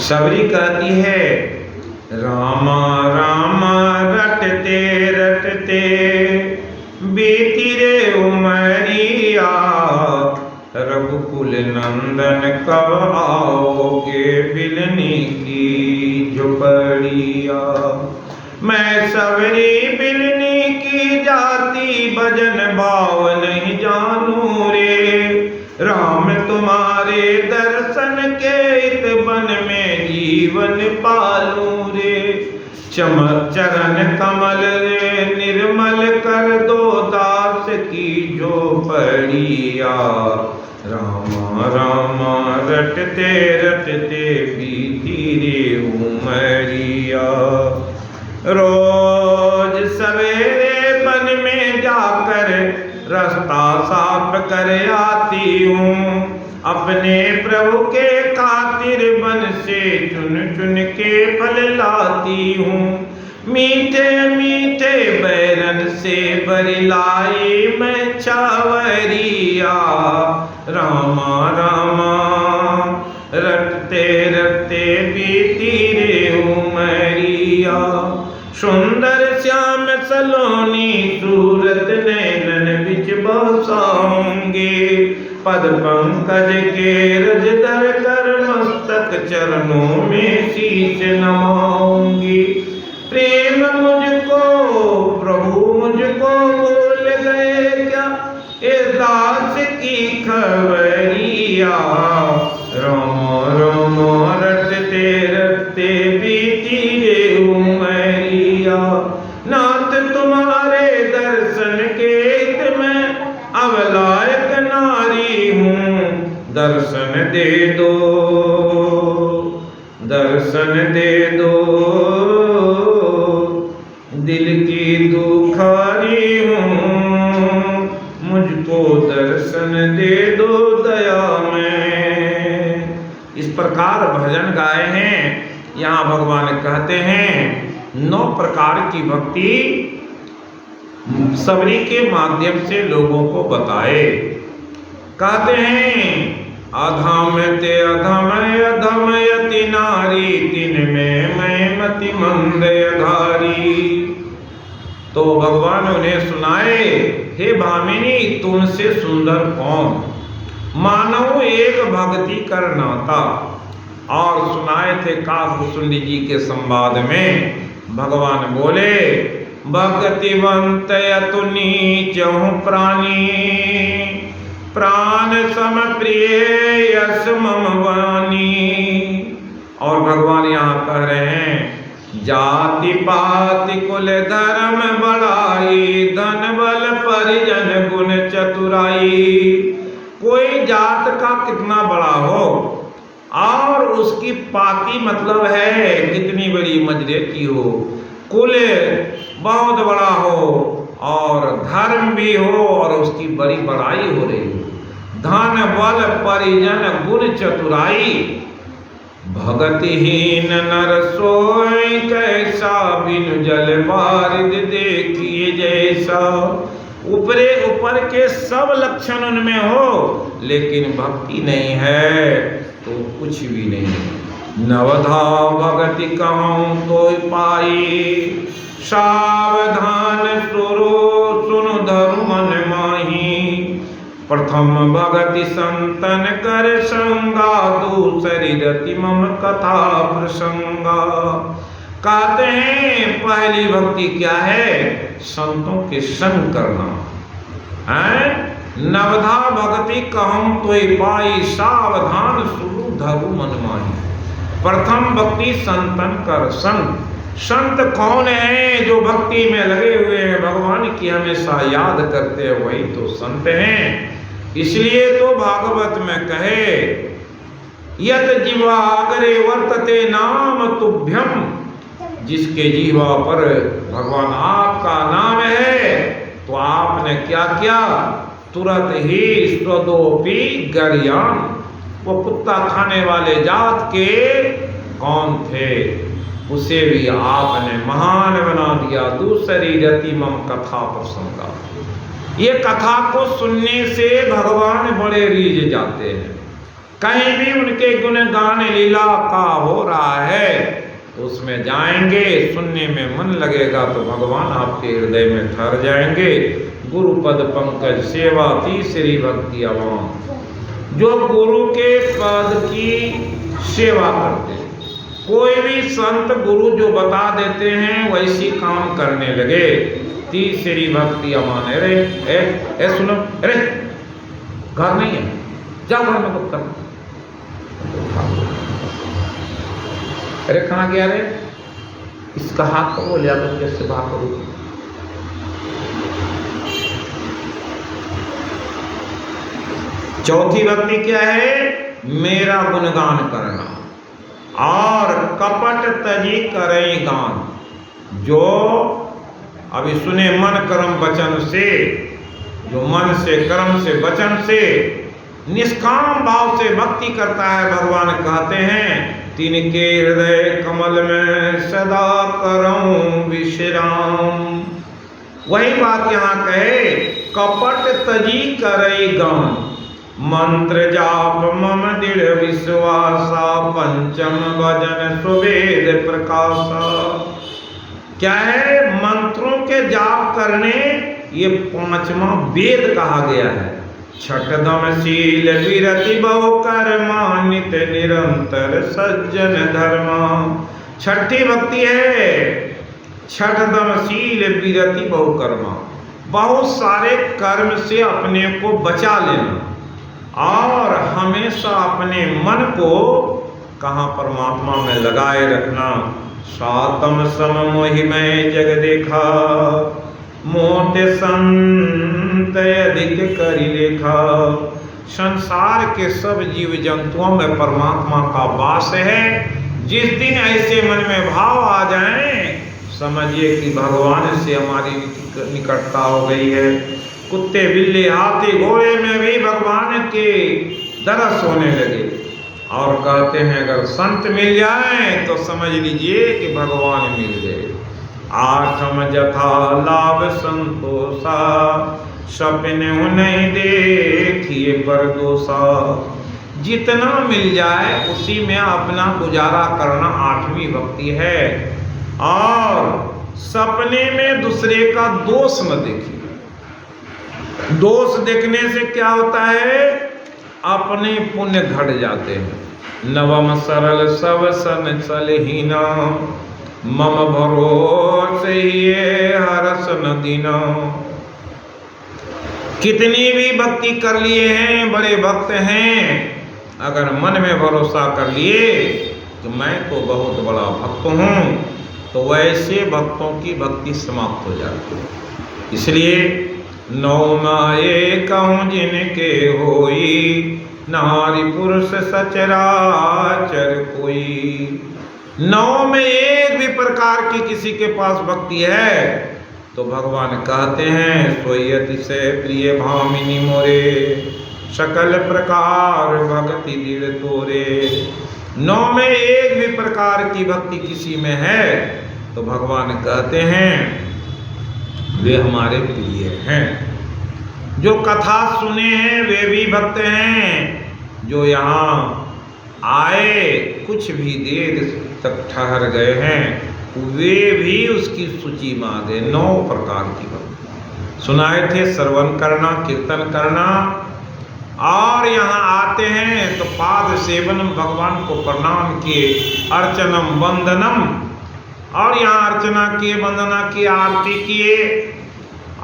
सबरी कहती है, रामा रामा रटते रटते बीती रे उमरिया, रघुकुल नंदन कब आओगे बिलनी की झुपड़िया। मैं सबरी बिलनी की जाति भजन भाव नहीं जानू रे, राम तुम्हारे दर्शन के इत बन में जीवन पालू रे। चरण कमल रे निर्मल कर दो दास की झोपड़िया, रामा रामा रटते रटते बीती रे उमरिया। रोज सवेरे वन में जाकर रास्ता साफ कर आती हूँ, अपने प्रभु के खातिर वन से चुन चुन के फल लाती हूँ। मीठे मीठे बैरन से बरलाई मैं चावरिया, रामा रामा रटते रटते बीती रे उमरिया। सुंदर श्याम सलोनी सूरत नैनन बिच बसाऊंगे, पद पंकज के रज धर कर मस्तक चरणों में शीश नमाऊंगी। प्रेम मुझको प्रभु मुझको भूल गए क्या, ए दास की खबरिया, रामा रामा रटते रटते बीती रे उमरिया। नाथ तुम्हारे दर्शन के इत में अवलायक नारी हूँ, दर्शन दे दो दर्शन दे दो, दिल की दुखारी हूँ, मुझको दर्शन दे दो दया में। इस प्रकार भजन गाए हैं। यहाँ भगवान कहते हैं 9 प्रकार की भक्ति सबरी के माध्यम से लोगों को बताए। कहते हैं, अधम ते अधम अधम यति नारी, तिन में मैं मति मंद अधारी। तो भगवान उन्हें सुनाए, हे भामिनी तुमसे सुंदर कौन, मानव एक भक्ति कर नाता। और सुनाए थे काकभूषुंडी जी के संवाद में भगवान बोले, भक्तिवंत यतु नीचहु प्राणी, प्राण सम प्रिय यस मम वाणी। और यहाँ कह रहे हैं जाति पाति कुल धर्म बड़ाई धन बल परिजन गुण चतुराई। कोई जात का कितना बड़ा हो और उसकी पाति मतलब है कितनी बड़ी मजरेती हो, कुल बहुत बड़ा हो और धर्म भी हो और उसकी बड़ी बड़ाई हो रही हो, धन बल परिजन गुण चतुराई। भगतिहीन नर सोई कैसा बिनु जल बारिद देखिए जैसा। ऊपरे ऊपर के सब लक्षण उनमें हो लेकिन भक्ति नहीं है तो कुछ भी नहीं। नवधा भगति कहूँ तो पाई सावधान सुरो सुनु धरु मन माही। प्रथम भगति संतन कर संगा दूसरी रति मम कथा प्रसंगा। कहते हैं पहली भक्ति क्या है, संतों के संग करना है। नवधा भक्ति कहूँ तो पाई सावधान सुरु धरु मन माही। प्रथम भक्ति संतन कर संग। संत कौन है, जो भक्ति में लगे हुए हैं, भगवान की हमेशा याद करते हैं, वही तो संत हैं। इसलिए तो भागवत में कहे यत जीवाग्रे वर्तते नाम तुभ्यम। जिसके जीवा पर भगवान आपका नाम है तो आपने क्या किया, तुरंत ही स्वदोपी गरियान। वो कुत्ता खाने वाले जात के कौन थे, उसे भी आपने महान बना दिया। दूसरी रति मम कथा प्रसंगा। ये कथा को सुनने से भगवान बड़े रीझ जाते हैं। कहीं भी उनके गुणगान लीला का हो रहा है तो उसमें जाएंगे, सुनने में मन लगेगा तो भगवान आपके हृदय में ठहर जाएंगे। गुरु पद पंकज सेवा तीसरी भक्ति अवाम। जो गुरु के पद की सेवा करते हैं, कोई भी संत गुरु जो बता देते हैं वैसी काम करने लगे, तीसरी भक्ति अमान। अरे ए सुनो, अरे घर नहीं है, जाओ घर में कुत्ता। अरे कहाँ गया रे, इसका हाथ पकड़ो, लिया तो कैसे बात करूँ। चौथी भक्ति क्या है, मेरा गुणगान करना और कपट तजी करे गान। जो अभी सुने मन कर्म वचन से, जो मन से कर्म से वचन से निष्काम भाव से भक्ति करता है, भगवान कहते हैं तिनके हृदय कमल में सदा करऊं विश्राम। वही बात यहाँ कहे, कपट तजी करे गान। मंत्र जाप मम दृढ़ विश्वासा पंचम भजन सुवेद प्रकाशा। क्या है, मंत्रों के जाप करने ये पांचवा वेद कहा गया है। छठदम शील विरति बहु कर्मा नित निरंतर सज्जन धर्मा। छठी भक्ति है छठदम शील विरति बहु कर्मा। बहुत सारे कर्म से अपने को बचा लेना और हमेशा अपने मन को कहाँ परमात्मा में लगाए रखना। सातम सम मोहि मैं जग देखा मोटे संत अधिक करी लेखा। संसार के सब जीव जंतुओं में परमात्मा का वास है। जिस दिन ऐसे मन में भाव आ जाएं, समझिए कि भगवान से हमारी निकटता हो गई है। कुत्ते बिल्ली हाथी घोड़े में भी भगवान के दरस होने लगे। और कहते हैं अगर संत मिल जाए तो समझ लीजिए कि भगवान मिल गए। आठम जथा लाभ संतोषा सपने नहीं देखिए परदोषा। जितना मिल जाए उसी में अपना गुजारा करना आठवीं भक्ति है। और सपने में दूसरे का दोष न देखिए। दोष देखने से क्या होता है, अपने पुण्य घट जाते हैं। नवम सरल सब सन चलहीना मम भरोसे ये हरस न दीना। कितनी भी भक्ति कर लिए हैं, बड़े भक्त हैं, अगर मन में भरोसा कर लिए कि मैं तो बहुत बड़ा भक्त हूँ, तो वैसे भक्तों की भक्ति समाप्त हो जाती है। इसलिए नौ माये कहूँ जिनके होई, नारी पुरुष सचराचर कोई। नौ में एक भी प्रकार की किसी के पास भक्ति है तो भगवान कहते हैं सोई अतिशय प्रिय भामिनी मोरे, सकल प्रकार भक्ति दृढ़ तोरे। नौ में एक भी प्रकार की भक्ति किसी में है तो भगवान कहते हैं वे हमारे प्रिय हैं। जो कथा सुने हैं वे भी भक्त हैं, जो यहाँ आए कुछ भी देर तक ठहर गए हैं वे भी उसकी सूची में आ गए। 9 प्रकार की भक्ति सुनाए थे, श्रवण करना, कीर्तन करना, और यहाँ आते हैं तो पाद सेवन, भगवान को प्रणाम किए, अर्चनम वंदनम, और यहाँ अर्चना किए, वंदना किए, आरती किए,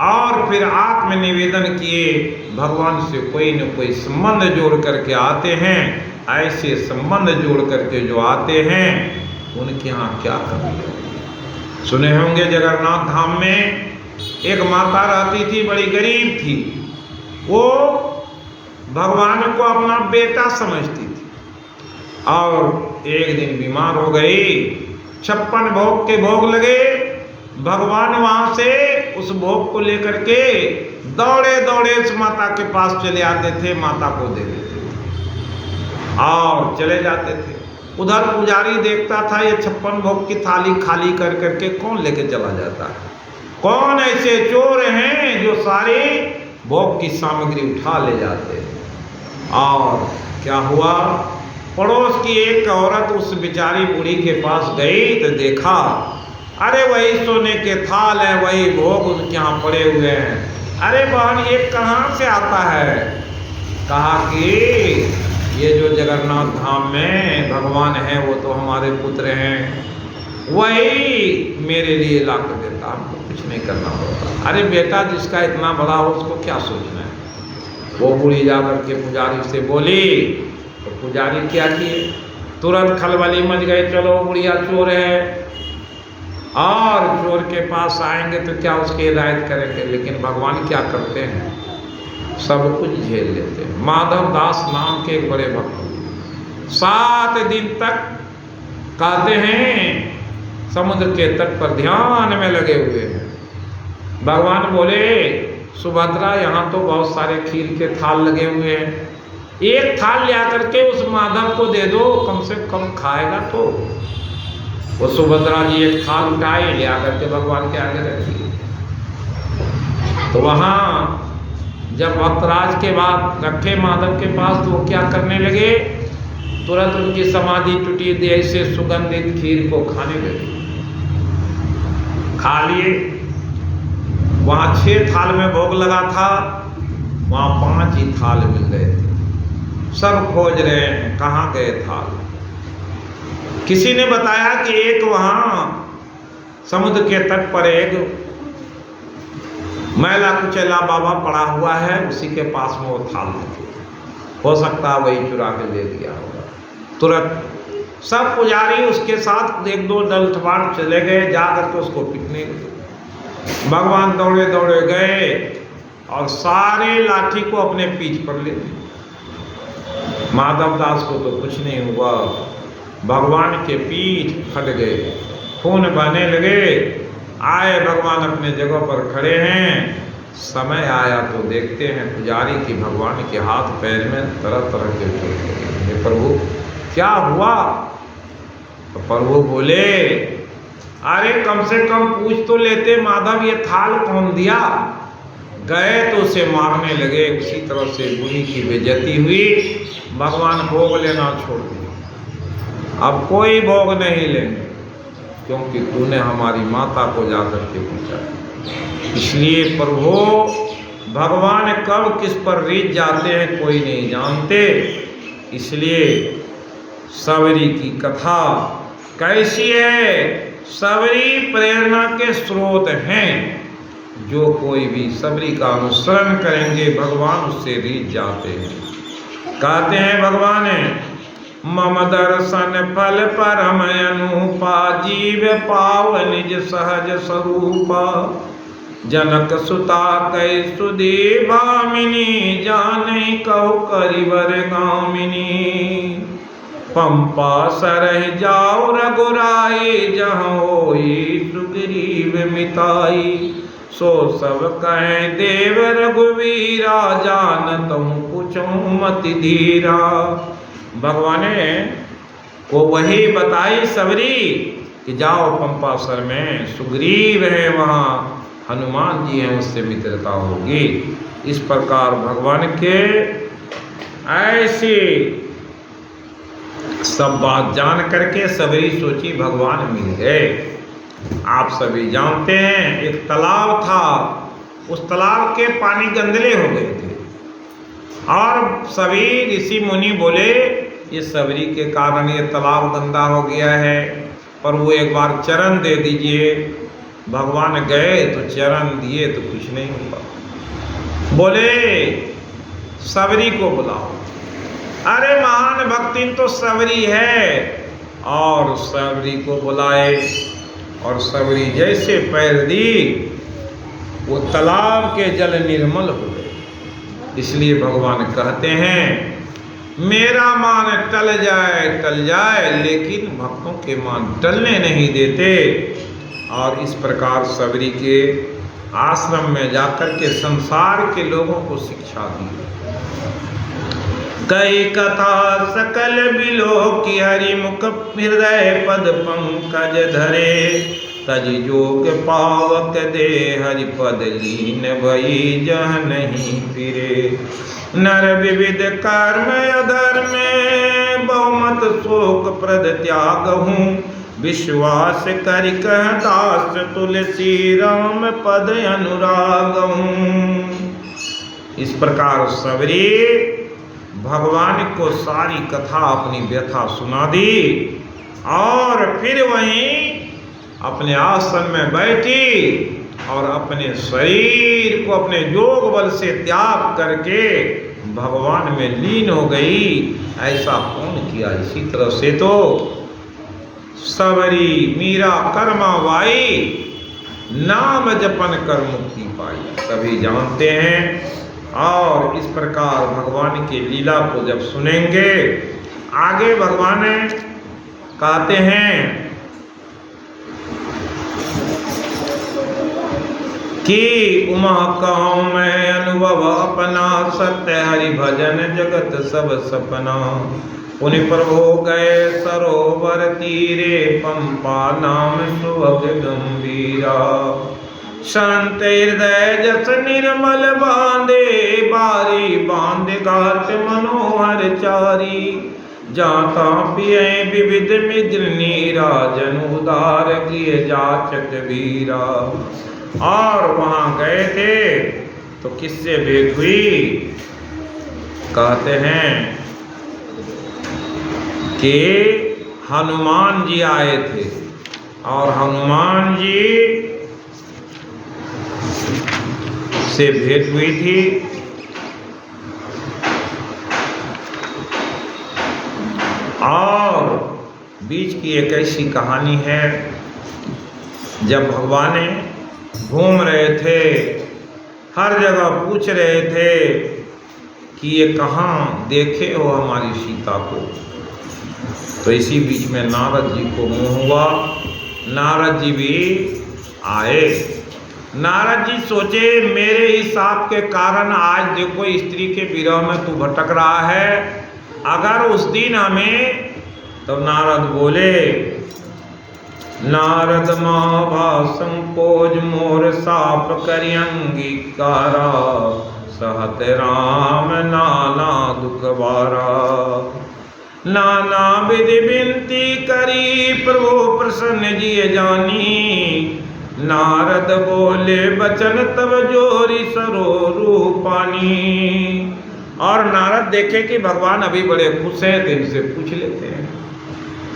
और फिर आत्म निवेदन किए। भगवान से कोई न कोई संबंध जोड़ करके आते हैं। ऐसे संबंध जोड़ करके जो आते हैं उनके यहाँ क्या कमी। सुने होंगे जगन्नाथ धाम में एक माता रहती थी, बड़ी गरीब थी। वो भगवान को अपना बेटा समझती थी और एक दिन बीमार हो गई। 56 भोग के भोग लगे। भगवान वहां से उस भोग को लेकर के दौड़े दौड़े उस माता के पास चले आते थे, माता को दे देते थे और चले जाते थे। उधर पुजारी देखता था ये 56 भोग की थाली खाली कर करके कौन लेके चला जाता है, कौन ऐसे चोर हैं जो सारे भोग की सामग्री उठा ले जाते हैं। और क्या हुआ, पड़ोस की एक औरत उस बेचारी बूढ़ी के पास गई तो देखा अरे वही सोने के थाल है, वही भोग उनके यहाँ पड़े हुए हैं। अरे बहन ये कहाँ से आता है? कहा कि ये जो जगन्नाथ धाम में भगवान है वो तो हमारे पुत्र हैं, वही मेरे लिए ला कर देता, हमको कुछ नहीं करना होता। अरे बेटा जिसका इतना बड़ा हो उसको क्या सोचना है। वो बूढ़ी जाकर के पुजारी से बोली तो पुजारी क्या किए, तुरंत खलबली मच गए, चलो बुढ़िया चोर है और चोर के पास आएंगे तो क्या उसकी हिदायत करेंगे। लेकिन भगवान क्या करते हैं, सब कुछ झेल लेते हैं। माधव दास नाम के एक बड़े भक्त 7 दिन तक कहते हैं समुद्र के तट पर ध्यान में लगे हुए हैं। भगवान बोले सुभद्रा यहाँ तो बहुत सारे खीर के थाल लगे हुए हैं, एक थाल ले आकर के उस माधव को दे दो, कम से कम खाएगा तो। वो सुभद्रा जी एक थाल उठाए ले आकर के भगवान के आगे रखी। तो वहाँ जब भक्तराज के बाद रखे माधव के पास तो वो क्या करने लगे, तुरंत उनकी समाधि टूटी, देह से सुगंधित खीर को खाने लगे। खा लिए। वहाँ 6 थाल में भोग लगा था, वहाँ 5 ही थाल मिल गए थे। सब खोज रहे हैं कहाँ गए थाल। किसी ने बताया कि एक वहाँ समुद्र के तट पर एक मैला कुचैला बाबा पड़ा हुआ है, उसी के पास में वो थाल हो सकता है वही चुरा के ले लिया होगा। तुरंत सब पुजारी उसके साथ 1-2 दलठवार चले गए, जा करके उसको पीटने लगे। भगवान दौड़े दौड़े गए और सारे लाठी को अपने पीठ पर ले लिए। माधव दास को तो कुछ नहीं हुआ, भगवान के पीठ फट गए, खून बहने लगे। आए भगवान अपने जगह पर खड़े हैं। समय आया तो देखते हैं पुजारी की भगवान के हाथ पैर में तरह तरह के चोट लगे। हे प्रभु क्या हुआ? तो प्रभु बोले अरे कम से कम पूछ तो लेते माधव ये थाल कौन दिया। गए तो उसे मारने लगे। उसी तरह से बुरी की बेइज्जती हुई। भगवान भोग लेना छोड़ दिया, अब कोई भोग नहीं लेंगे क्योंकि तूने हमारी माता को जाकर के पूछा। इसलिए प्रभु भगवान कब किस पर रीझ जाते हैं कोई नहीं जानते। इसलिए सबरी की कथा कैसी है? सबरी प्रेरणा के स्रोत हैं। जो कोई भी सबरी का अनुसरण करेंगे भगवान उससे रीझ जाते हैं। कहते हैं भगवान मम दर्शन फल परम अनुपा जीव पाव निज सहज स्वरूपा जनक सुता कै सुदेवामिनी जानै कहो करिवर गामिनी पंपा सरह जाओ रघुराई जहाँ होई सुग्रीव मिताई सो सब कहें देव रघुवीरा जानत हूँ पूछूं मति धीरा। भगवान ने को वही बताई सबरी कि जाओ पंपासर में सुग्रीव है, वहाँ हनुमान जी हैं, उससे मित्रता होगी। इस प्रकार भगवान के ऐसी सब बात जान करके सबरी सोची भगवान मिल गए। आप सभी जानते हैं एक तालाब था, उस तालाब के पानी गंदले हो गए थे और सभी ऋषि मुनि बोले ये सबरी के कारण ये तालाब गंदा हो गया है, पर वो एक बार चरण दे दीजिए। भगवान गए तो चरण दिए तो कुछ नहीं हुआ। बोले सबरी को बुलाओ। अरे महान भक्ति तो सबरी है, और सबरी को बुलाए और सबरी जैसे पैर दी वो तालाब के जल निर्मल हो गए। इसलिए भगवान कहते हैं मेरा मान टल जाए लेकिन भक्तों के मान टलने नहीं देते। और इस प्रकार सबरी के आश्रम में जाकर के संसार के लोगों को शिक्षा दी। कई कथा सकल बिलो की हरि मुख हृदय पद पंकज धरे तज जोग पावक दे हरि पद लीन भई जह नहीं फिरे। नर विविध कर्म अधर्म बहुमत शोक प्रद त्याग हूँ विश्वास करि कह दास तुलसी राम पद अनुराग हूँ। इस प्रकार सबरी भगवान को सारी कथा अपनी व्यथा सुना दी और फिर वहीं अपने आसन में बैठी और अपने शरीर को अपने योग बल से त्याग करके भगवान में लीन हो गई। ऐसा कौन किया? इसी तरह से तो सबरी मीरा कर्मावाई नाम जपन कर मुक्ति पाई, सभी जानते हैं। और इस प्रकार भगवान की लीला को जब सुनेंगे आगे भगवान कहते हैं कि उमा कहूँ मैं अनुभव अपना सत्य हरि भजन जगत सब सपना। उन्हीं पर हो गए सरोवर तीरे पंपा नाम सुभग गंभीरा। शांत हृदय जस निर्मल बांधे बारी बांध घाट मनोहर चारी। जाता पिए विविध मिग्र नीराजन उदार किए जाचक वीरा। और वहाँ गए थे तो किससे भेंट हुई? कहते हैं कि हनुमान जी आए थे और हनुमान जी से भेंट हुई थी। और बीच की एक ऐसी कहानी है, जब भगवान घूम रहे थे, हर जगह पूछ रहे थे कि ये कहाँ देखे हो हमारी सीता को। तो इसी बीच में नारद जी को मोह हुआ, नारद जी भी आए। नारद जी सोचे मेरे ही साप के कारण आज देखो स्त्री के विरह में तू भटक रहा है, अगर उस दिन हमें। तो नारद बोले नारद माभा संकोच मोर साप करि अंगीकारा। सहत राम नाना दुख बारा। नाना विधि विनती करी प्रभु प्रसन्न जिय जानी। नारद बोले बचन तब जोरी सरो रूपानी। और नारद देखे कि भगवान अभी बड़े खुश हैं तो इनसे पूछ लेते हैं।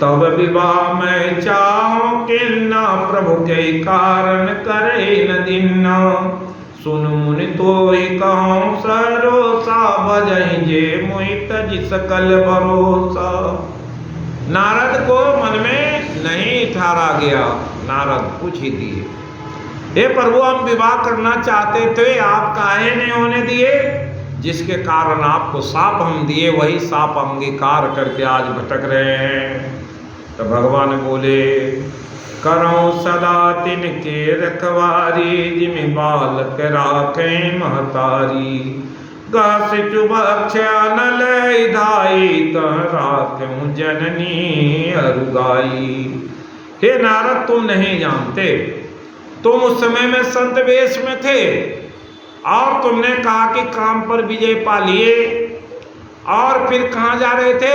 तब विवाह मैं चाहूं किन्ना प्रभु के कारण करे न दिन्ना। सुन मुनि तो ही कहूँ सरोसा बजहि जे मोहि तज सकल भरोसा। नारद को मन में नहीं ठहरा गया। नारद पूछ ही दिए, हे प्रभु हम विवाह करना चाहते थे, आप काहे नहीं होने दिए? जिसके कारण आपको साप हम दिए, वही साप अंगीकार करके आज भटक रहे हैं। तो भगवान बोले, करो सदा तिनके रखवारी, जिमि बालक राखें महतारी। घास चुभक्षा न लय धाई, तह राख्यूं जननी अरुगाई। हे नारद, तुम नहीं जानते, तुम उस समय में संत वेश में थे और तुमने कहा कि काम पर विजय पा लिए, और फिर कहाँ जा रहे थे?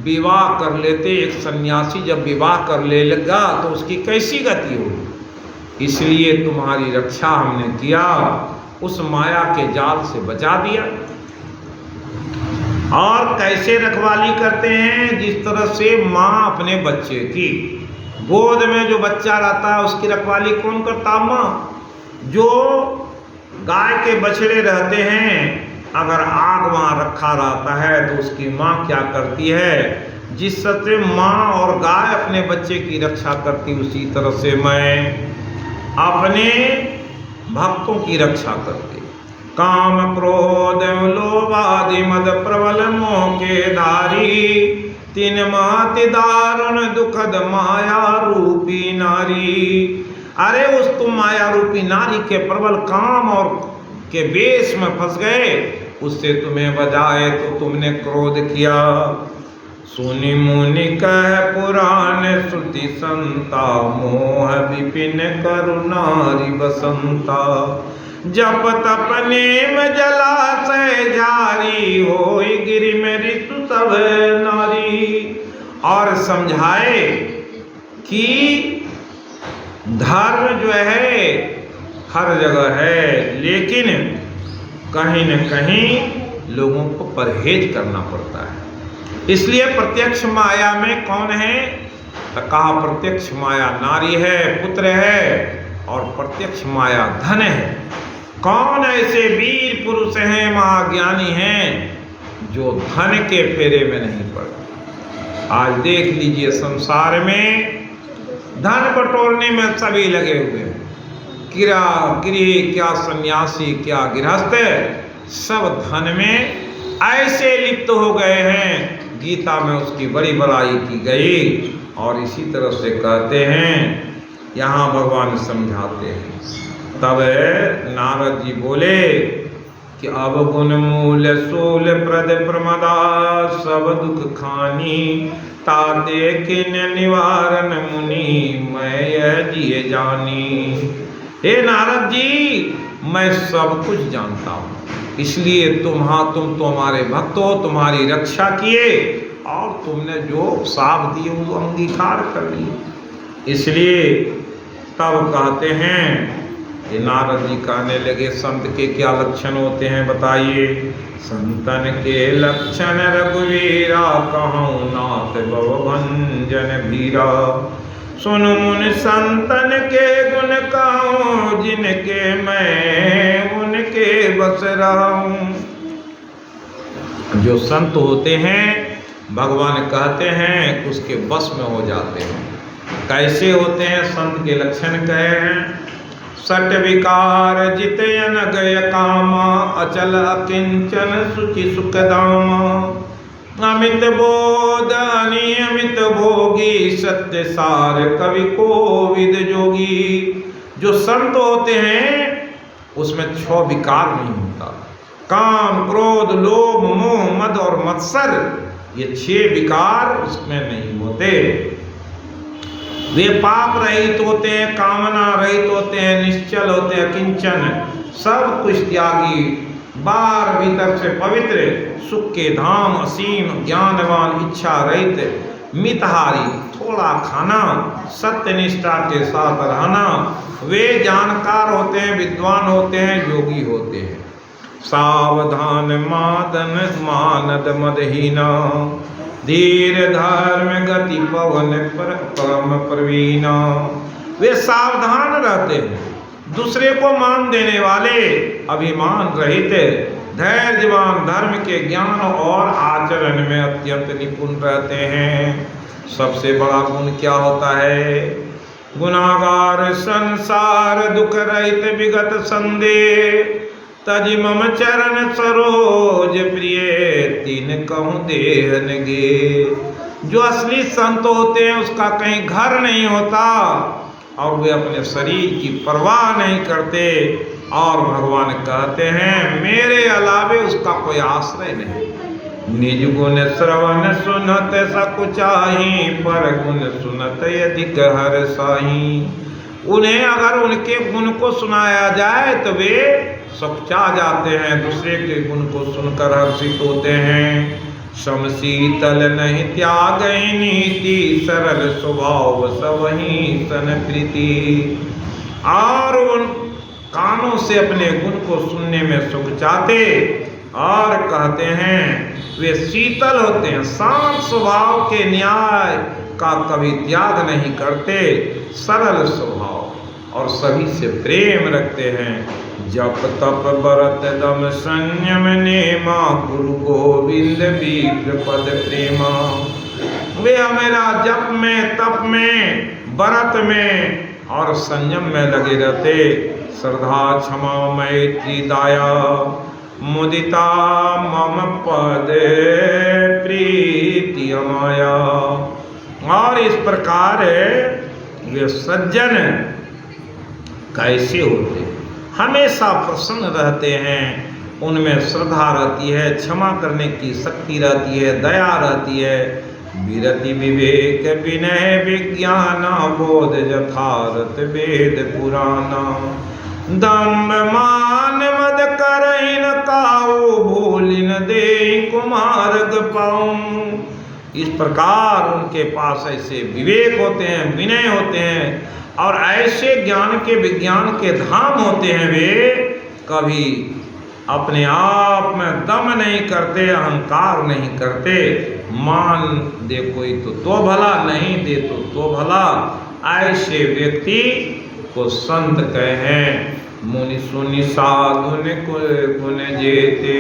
विवाह कर लेते। एक सन्यासी जब विवाह कर ले लगा तो उसकी कैसी गति होगी? इसलिए तुम्हारी रक्षा हमने किया, उस माया के जाल से बचा दिया। और कैसे रखवाली करते हैं? जिस तरह से माँ अपने बच्चे की, गोद में जो बच्चा रहता है उसकी रखवाली कौन करता? माँ। जो गाय के बछड़े रहते हैं, अगर आग वहाँ रखा रहता है तो उसकी माँ क्या करती है? जिस तरह से माँ और गाय अपने बच्चे की रक्षा करती, उसी तरह से मैं अपने भक्तों की रक्षा करती। काम क्रोध लोभ आदि मद प्रबल मोह के धारी, तीन माति दारुण दुखद माया रूपी नारी। अरे उस तुम माया रूपी नारी के प्रबल काम और के बेस में फंस गए, उससे तुम्हें बजाए तो तुमने क्रोध किया। सुनि मुनि कह पुराण श्रुति संता, मोह विपिन करुणारि बसंता। जप तप नेम जलाशय जारी, होई गिरि में ऋतु सब नारी। और समझाए कि धर्म जो है हर जगह है, लेकिन कहीं न कहीं लोगों को परहेज करना पड़ता है। इसलिए प्रत्यक्ष माया में कौन है? तो कहा प्रत्यक्ष माया नारी है, पुत्र है, और प्रत्यक्ष माया धन है। कौन ऐसे वीर पुरुष हैं, महाज्ञानी हैं, जो धन के फेरे में नहीं पड़ते? आज देख लीजिए संसार में धन बटोरने में सभी लगे हुए हैं। क्या गृह, क्या सन्यासी, क्या गृहस्थ, सब धन में ऐसे लिप्त हो गए हैं। गीता में उसकी बड़ी बड़ाई की गई। और इसी तरह से कहते हैं, यहाँ भगवान समझाते हैं। तब नारद जी बोले कि अब गुण मूल सूल प्रद प्रमदा, सब दुख खानी, ताते किन निवारण मुनि, मैं यह जिए जानी। हे नारद जी, मैं सब कुछ जानता हूँ, इसलिए तुम तो हमारे भक्त हो, तुम्हारी रक्षा किए, और तुमने जो साप दिए वो अंगीकार कर लिए। इसलिए तब कहते हैं कि नारद जी कहने लगे, संत के क्या लक्षण होते हैं बताइए? संतन के लक्षण रघुवीरा, कहूँ नाथ भवभंजन भीरा। सुन मुन संतन के गुण कहूँ, जिनके मैं उनके बस रहूं। जो संत होते हैं भगवान कहते हैं उसके बस में हो जाते हैं। कैसे होते हैं? संत के लक्षण कहे हैं, सट विकार जितयन गय कामा, अचल अकिंचन सुचि सुखदामा। अमित बोध अनियमित भोगी, सत्य सार कवि कोविद जोगी। जो संत होते हैं उसमें 6 विकार नहीं होता। काम, क्रोध, लोभ, मोह, मद और मत्सर, ये 6 विकार उसमें नहीं होते। वे पाप रहित होते हैं, कामना रहित होते हैं, निश्चल होते हैं, किंचन, सब कुछ त्यागी, बार भीतर से पवित्र, सुख के धाम, असीम, ज्ञानवान, इच्छा रहित, मितहारी, थोड़ा खाना, सत्य निष्ठा के साथ रहना। वे जानकार होते हैं, विद्वान होते हैं, योगी होते हैं। सावधान मादन मानद मदहीना, धीर धर्म गति पवन परम प्रवीणा। वे सावधान रहते हैं, दूसरे को मान देने वाले, अभिमान रहित, धैर्यवान, धर्म के ज्ञान और आचरण में अत्यंत निपुण रहते हैं। सबसे बड़ा गुण क्या होता है? गुनागार संसार दुख रहित विगत संदेह, तज मम चरण सरोज प्रिय तीन कहूँ देहन गे। जो असली संत होते हैं उसका कहीं घर नहीं होता और वे अपने शरीर की परवाह नहीं करते, और भगवान कहते हैं मेरे अलावे उसका कोई आश्रय नहीं। निज गुण श्रवण सुनत सकुचाही, पर गुण सुनत अधिक हर साही। उन्हें अगर उनके गुण को सुनाया जाए तो वे सकुचा जाते हैं, दूसरे के गुण को सुनकर हर्षित होते हैं। समशीतल नहीं त्याग नीति, सरल स्वभाव सबही सन प्रीति। और उन कानों से अपने गुण को सुनने में सुख चाहते, और कहते हैं वे शीतल होते हैं, शांत स्वभाव के न्याय का कभी त्याग नहीं करते, सरल स्वभाव और सभी से प्रेम रखते हैं। जप तप बरत दम संयम नेमा, गुरु गोविंद विप्र पद प्रेमा। वे मेरा जप में तप में बरत में और संयम में लगे रहते, श्रद्धा क्षमा मैत्री दया मुदिता मम पद प्रीति माया। और इस प्रकार वे सज्जन कैसे होते? हमेशा प्रसन्न रहते हैं, उनमें श्रद्धा रहती है, क्षमा करने की शक्ति रहती है, दया रहती है, विरति विवेक विनय विज्ञान बोध यथारथ वेद पुराना। दम्भ मान मद करहिन काऊ, भूलिन दे कुमार्ग पाऊं। इस प्रकार उनके पास ऐसे विवेक होते हैं, विनय होते हैं, और ऐसे ज्ञान के विज्ञान के धाम होते हैं। वे कभी अपने आप में दम नहीं करते, अहंकार नहीं करते। मान दे कोई तो भला, नहीं दे तो भला। ऐसे व्यक्ति को संत कहे। मुनि सुनि साधु गुण जेते,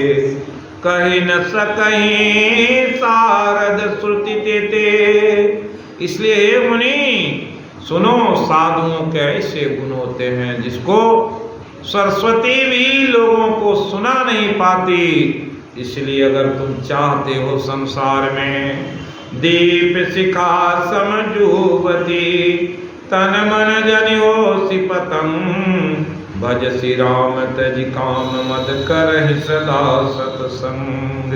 कही न सकहीं सारद श्रुति देते। इसलिए हे मुनि सुनो, साधुओं के ऐसे गुण होते हैं जिसको सरस्वती भी लोगों को सुना नहीं पाती। इसलिए अगर तुम चाहते हो संसार में दीप शिखा समझूवती, तन मन जनियो सिपतंग, भज श्री राम तज काम मद करहि सदा सत्संग।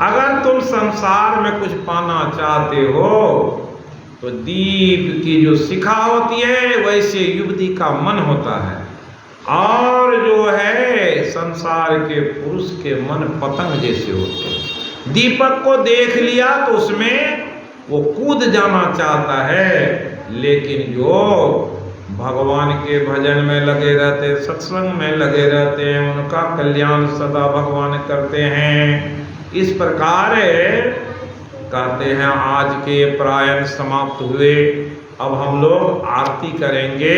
अगर तुम संसार में कुछ पाना चाहते हो तो दीप की जो शिखा होती है वैसे युवती का मन होता है, और जो है संसार के पुरुष के मन पतंग जैसे होते हैं। दीपक को देख लिया तो उसमें वो कूद जाना चाहता है, लेकिन जो भगवान के भजन में लगे रहते, सत्संग में लगे रहते हैं, उनका कल्याण सदा भगवान करते हैं। इस प्रकार कहते हैं आज के प्रायण समाप्त हुए। अब हम लोग आरती करेंगे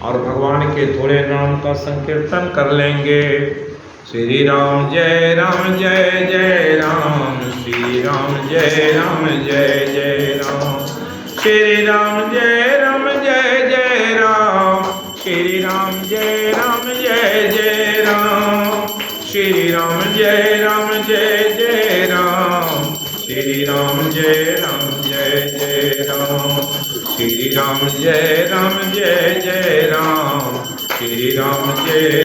और भगवान के थोड़े नाम का संकीर्तन कर लेंगे। श्री राम जय राम जय जय राम, श्री राम जय राम जय जय राम, श्री राम जय राम जय जय राम, श्री राम जय राम जय जय राम, श्री राम जय राम जय जय राम, श्री राम जय राम जय जय राम, श्री राम जय राम जय जय राम, श्री राम जय